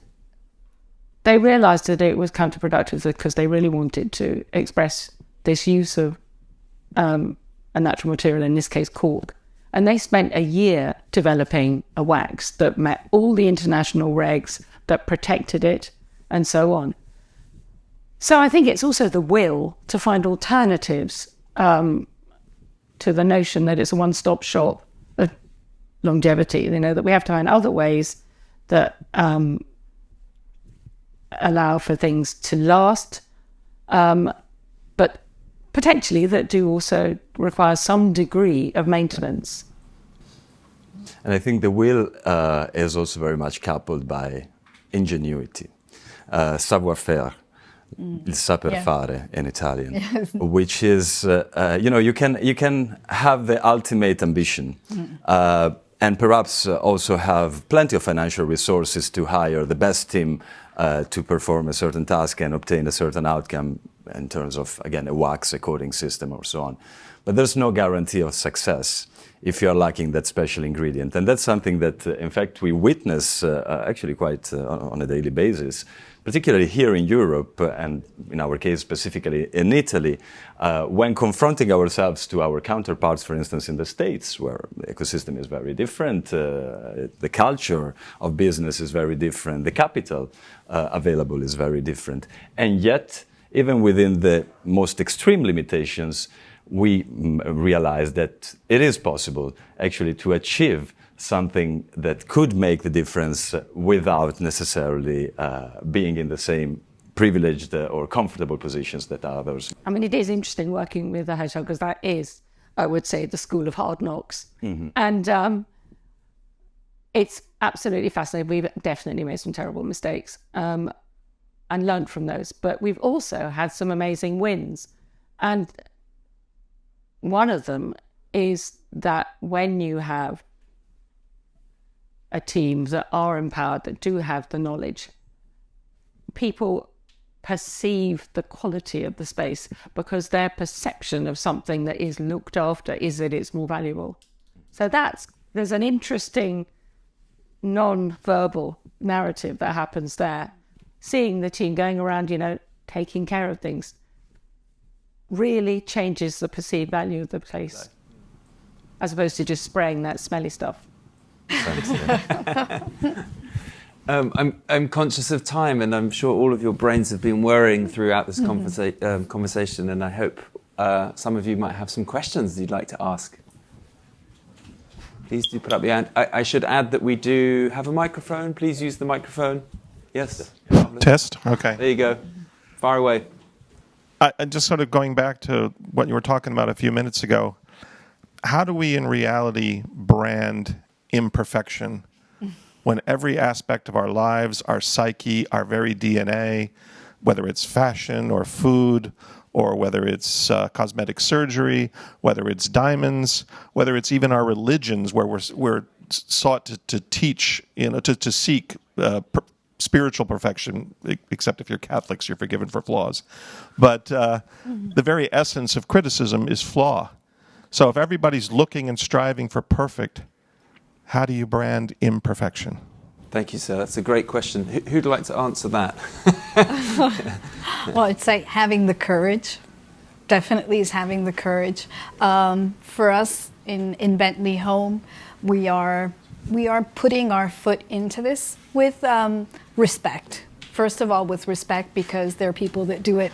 they realized that it was counterproductive because they really wanted to express this use of a natural material, in this case cork. And they spent a year developing a wax that met all the international regs, that protected it, and so on. So I think it's also the will to find alternatives to the notion that it's a one-stop shop of longevity, that we have to find other ways that allow for things to last, but potentially that do also require some degree of maintenance. And I think the will is also very much coupled by ingenuity, savoir-faire, il saper fare in Italian, which is, you can have the ultimate ambition and perhaps also have plenty of financial resources to hire the best team to perform a certain task and obtain a certain outcome in terms of, again, a wax, a coding system or so on. But there's no guarantee of success if you're lacking that special ingredient. And that's something that, in fact, we witness actually quite on a daily basis, particularly here in Europe, and in our case specifically in Italy, when confronting ourselves to our counterparts, for instance, in the States, where the ecosystem is very different, the culture of business is very different, the capital available is very different. And yet, even within the most extreme limitations, we realize that it is possible actually to achieve something that could make the difference without necessarily being in the same privileged or comfortable positions that others. I mean, it is interesting working with the hotel because that is, I would say, the school of hard knocks. Mm-hmm. And it's absolutely fascinating. We've definitely made some terrible mistakes and learned from those. But we've also had some amazing wins. And one of them is that when you have a team that are empowered, that do have the knowledge, people perceive the quality of the space because their perception of something that is looked after is that it's more valuable. So there's an interesting non-verbal narrative that happens there. Seeing the team going around, taking care of things really changes the perceived value of the place, as opposed to just spraying that smelly stuff. I'm conscious of time, and I'm sure all of your brains have been whirring throughout this conversation, and I hope some of you might have some questions you'd like to ask. Please do put up your hand. I should add that we do have a microphone. Please use the microphone. Yes. Test? Okay. There you go. Far away. I just sort of going back to what you were talking about a few minutes ago, how do we in reality brand imperfection when every aspect of our lives, our psyche, our very DNA, whether it's fashion or food, or whether it's cosmetic surgery, whether it's diamonds, whether it's even our religions where we're sought to teach, to seek spiritual perfection, except if you're Catholics, you're forgiven for flaws. But the very essence of criticism is flaw. So if everybody's looking and striving for perfect, how do you brand imperfection? Thank you, sir. That's a great question. Who'd like to answer that? Well, I'd say having the courage. Definitely is having the courage. For us in Bentley Home, we are putting our foot into this with respect. First of all, with respect, because there are people that do it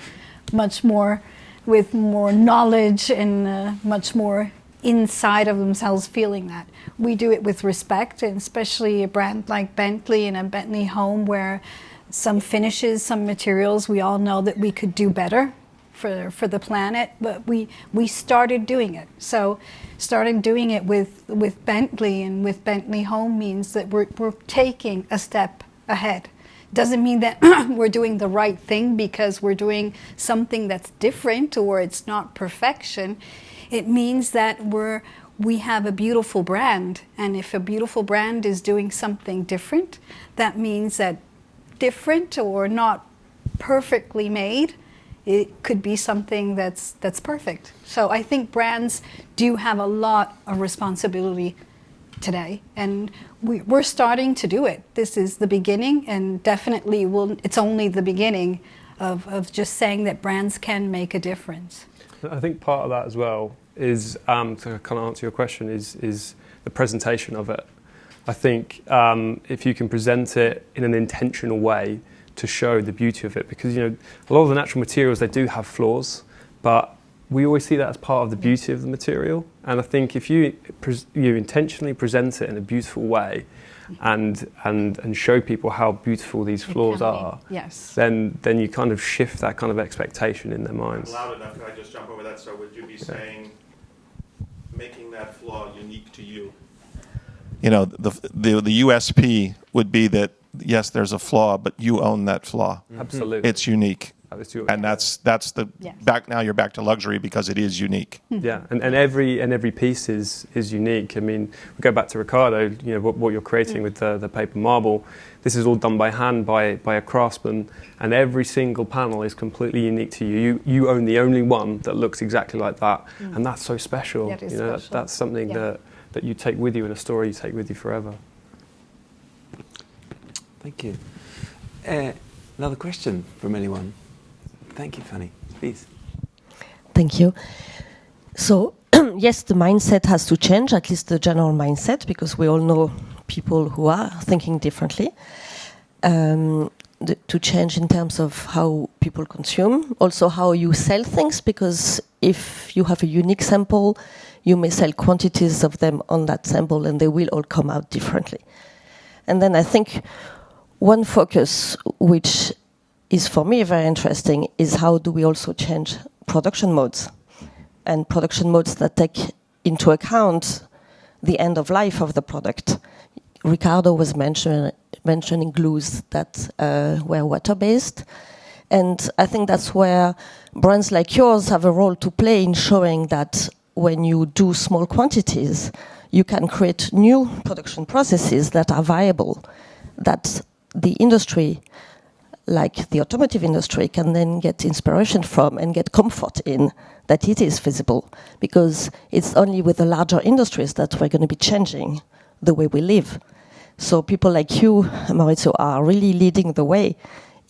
much more with more knowledge and much more inside of themselves feeling that. We do it with respect, and especially a brand like Bentley and a Bentley Home where some finishes, some materials, we all know that we could do better for the planet, but we started doing it. So starting doing it with Bentley and with Bentley Home means that we're taking a step ahead. Doesn't mean that we're doing the right thing because we're doing something that's different or it's not perfection. It means that we have a beautiful brand, and if a beautiful brand is doing something different, that means that different or not perfectly made, it could be something that's perfect. So I think brands do have a lot of responsibility today, and we're starting to do it. This is the beginning, and definitely it's only the beginning of just saying that brands can make a difference. I think part of that as well is, to kind of answer your question, is the presentation of it. I think if you can present it in an intentional way to show the beauty of it, because a lot of the natural materials, they do have flaws, but we always see that as part of the beauty of the material. And I think if you intentionally present it in a beautiful way and show people how beautiful these flaws are, yes, then you kind of shift that kind of expectation in their minds. Loud enough, could I just jump over that? So would you be saying making that flaw unique to you? The USP would be that, yes, there's a flaw, but you own that flaw. Absolutely. It's unique. And that's the back. Now you're back to luxury because it is unique. Yeah, and every piece is unique. I mean, we go back to Ricardo. What you're creating with the paper marble. This is all done by hand by a craftsman, and every single panel is completely unique to you. You own the only one that looks exactly like that, and that's so special. That is special. That's something that you take with you in a story. You take with you forever. Thank you. Another question from anyone? Thank you, Fanny. Please. Thank you. So, yes, the mindset has to change, at least the general mindset, because we all know people who are thinking differently. To change in terms of how people consume, also how you sell things, because if you have a unique sample, you may sell quantities of them on that sample and they will all come out differently. And then I think one focus which is for me very interesting is how do we also change production modes, and production modes that take into account the end of life of the product. Ricardo was mentioning glues that were water-based, and I think that's where brands like yours have a role to play in showing that when you do small quantities, you can create new production processes that are viable, that the industry, like the automotive industry, can then get inspiration from and get comfort in that it is feasible, because it's only with the larger industries that we're going to be changing the way we live. So people like you, Maurizio, are really leading the way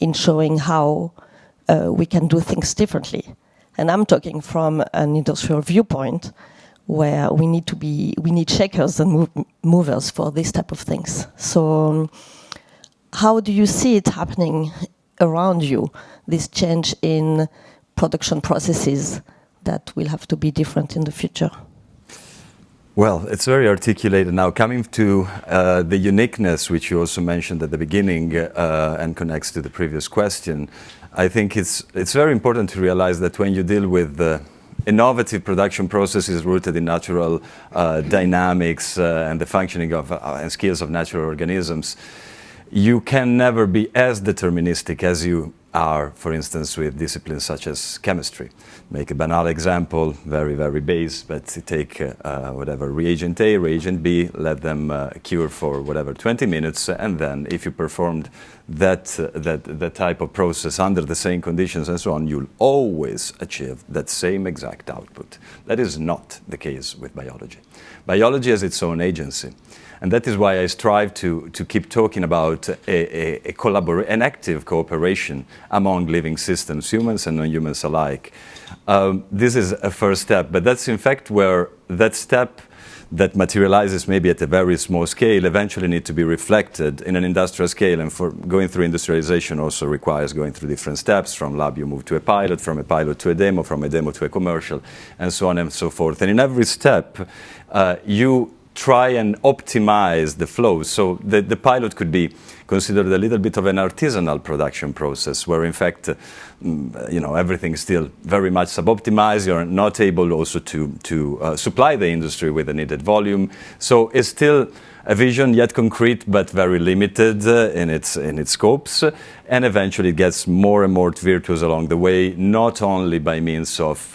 in showing how we can do things differently. And I'm talking from an industrial viewpoint where we need shakers and movers for these type of things. So how do you see it happening around you, this change in production processes that will have to be different in the future? Well, it's very articulated now. Coming to the uniqueness, which you also mentioned at the beginning and connects to the previous question, I think it's very important to realize that when you deal with innovative production processes rooted in natural dynamics and the functioning of and skills of natural organisms, you can never be as deterministic as you are, for instance, with disciplines such as chemistry. Make a banal example, very, very base, but take whatever reagent A, reagent B, let them cure for whatever 20 minutes, and then if you performed that type of process under the same conditions and so on, you'll always achieve that same exact output. That is not the case with biology. Biology has its own agency. And that is why I strive to keep talking about an active cooperation among living systems, humans and non-humans alike. This is a first step, but that's in fact where that step that materializes maybe at a very small scale eventually need to be reflected in an industrial scale. And for going through industrialization also requires going through different steps. From lab you move to a pilot, from a pilot to a demo, from a demo to a commercial, and so on and so forth. And in every step, you try and optimize the flow. So the pilot could be considered a little bit of an artisanal production process where in fact, everything is still very much suboptimized. You're not able also to supply the industry with the needed volume. So it's still a vision yet concrete but very limited in its scopes, and eventually it gets more and more virtuous along the way, not only by means of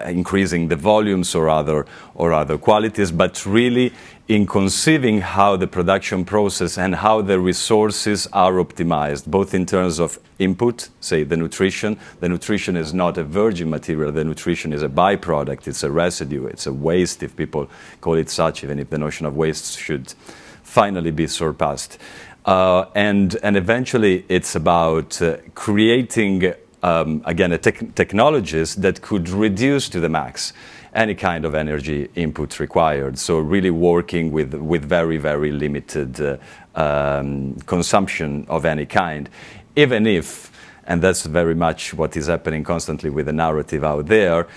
increasing the volumes or other qualities, but really in conceiving how the production process and how the resources are optimized, both in terms of input, say the nutrition. The nutrition is not a virgin material, the nutrition is a byproduct, it's a residue, it's a waste, if people call it such, even if the notion of waste should finally be surpassed. And eventually it's about creating again, technologies that could reduce to the max any kind of energy input required. So really working with very, very limited consumption of any kind, even if, and that's very much what is happening constantly with the narrative out there.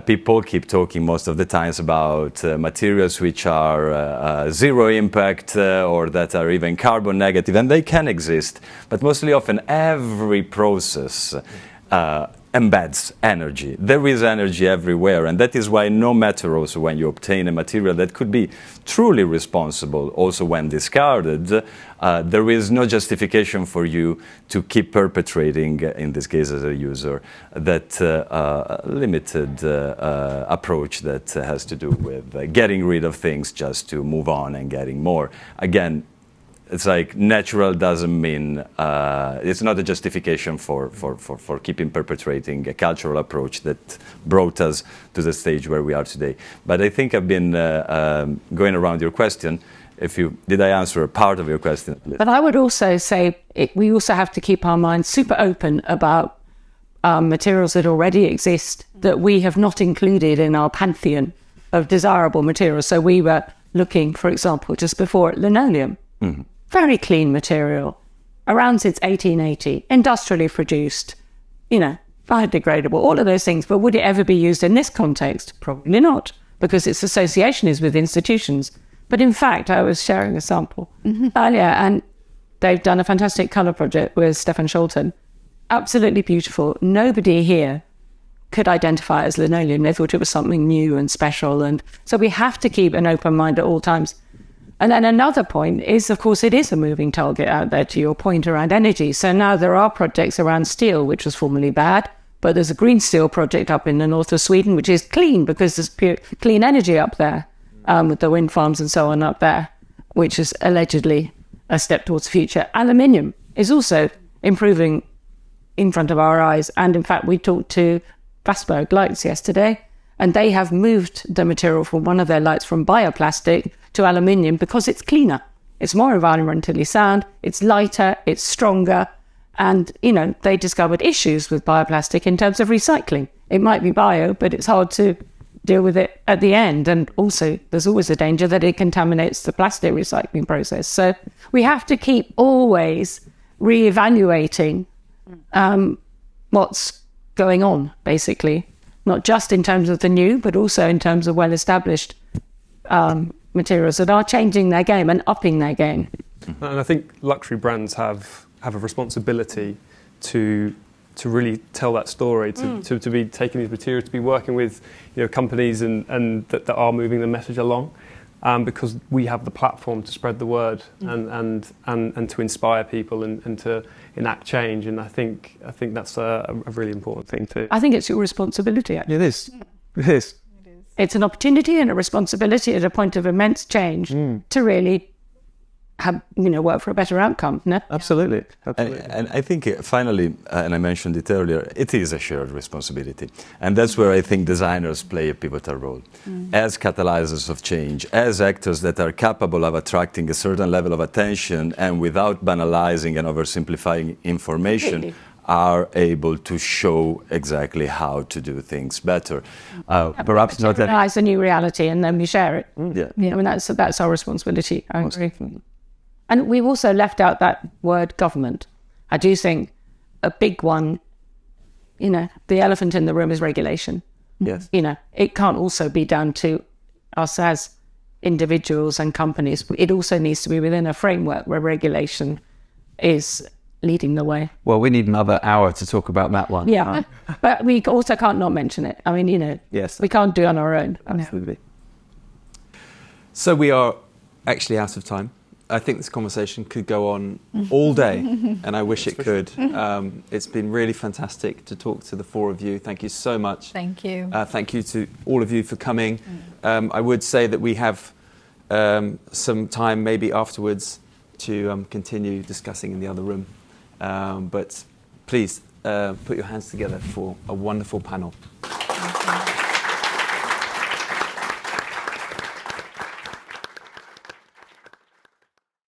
People keep talking most of the times about materials which are zero impact or that are even carbon negative, and they can exist, but mostly often every process embeds energy. There is energy everywhere, and that is why no matter also when you obtain a material that could be truly responsible, also when discarded, there is no justification for you to keep perpetrating, in this case as a user, that limited approach that has to do with getting rid of things just to move on and getting more. Again, it's like natural doesn't mean, it's not a justification for keeping perpetrating a cultural approach that brought us to the stage where we are today. But I think I've been going around your question. Did I answer a part of your question? But I would also say we also have to keep our minds super open about materials that already exist that we have not included in our pantheon of desirable materials. So we were looking, for example, just before at linoleum. Mm-hmm. Very clean material, around since 1880, industrially produced, biodegradable, all of those things. But would it ever be used in this context? Probably not, because its association is with institutions. But in fact, I was sharing a sample earlier, and they've done a fantastic colour project with Stefan Scholten. Absolutely beautiful. Nobody here could identify it as linoleum. They thought it was something new and special. And so we have to keep an open mind at all times. And then another point is, of course, it is a moving target out there, to your point around energy. So now there are projects around steel, which was formerly bad, but there's a green steel project up in the north of Sweden, which is clean because there's pure clean energy up there, with the wind farms and so on up there, which is allegedly a step towards the future. Aluminium is also improving in front of our eyes. And in fact, we talked to Vasberg Lights yesterday, and they have moved the material from one of their lights from bioplastic to aluminium because it's cleaner. It's more environmentally sound, it's lighter, it's stronger. And, they discovered issues with bioplastic in terms of recycling. It might be bio, but it's hard to deal with it at the end. And also, there's always a danger that it contaminates the plastic recycling process. So we have to keep always reevaluating what's going on, basically. Not just in terms of the new, but also in terms of well-established materials that are changing their game and upping their game. And I think luxury brands have a responsibility to really tell that story, to be taking these materials, to be working with companies and that are moving the message along, because we have the platform to spread the word and to inspire people and to enact change. And I think that's a really important thing too. I think it's your responsibility, actually. It is. It is. It's an opportunity and a responsibility at a point of immense change to really have, work for a better outcome. No? Absolutely. And I think finally, and I mentioned it earlier, it is a shared responsibility. And that's where I think designers play a pivotal role. As catalyzers of change, as actors that are capable of attracting a certain level of attention and without banalizing and oversimplifying information, are able to show exactly how to do things better. Perhaps not that. It's a new reality, and then we share it. Yeah. I mean, that's our responsibility. I agree. And we've also left out that word government. I do think a big one, the elephant in the room is regulation. Yes. It can't also be down to us as individuals and companies. It also needs to be within a framework where regulation is leading the way. Well, we need another hour to talk about that one. Yeah, but we also can't not mention it. I mean, yes, we can't do it on our own. Absolutely. So we are actually out of time. I think this conversation could go on all day, and I wish it could. It's been really fantastic to talk to the four of you. Thank you so much. Thank you. Thank you to all of you for coming. I would say that we have some time maybe afterwards to continue discussing in the other room. But please put your hands together for a wonderful panel.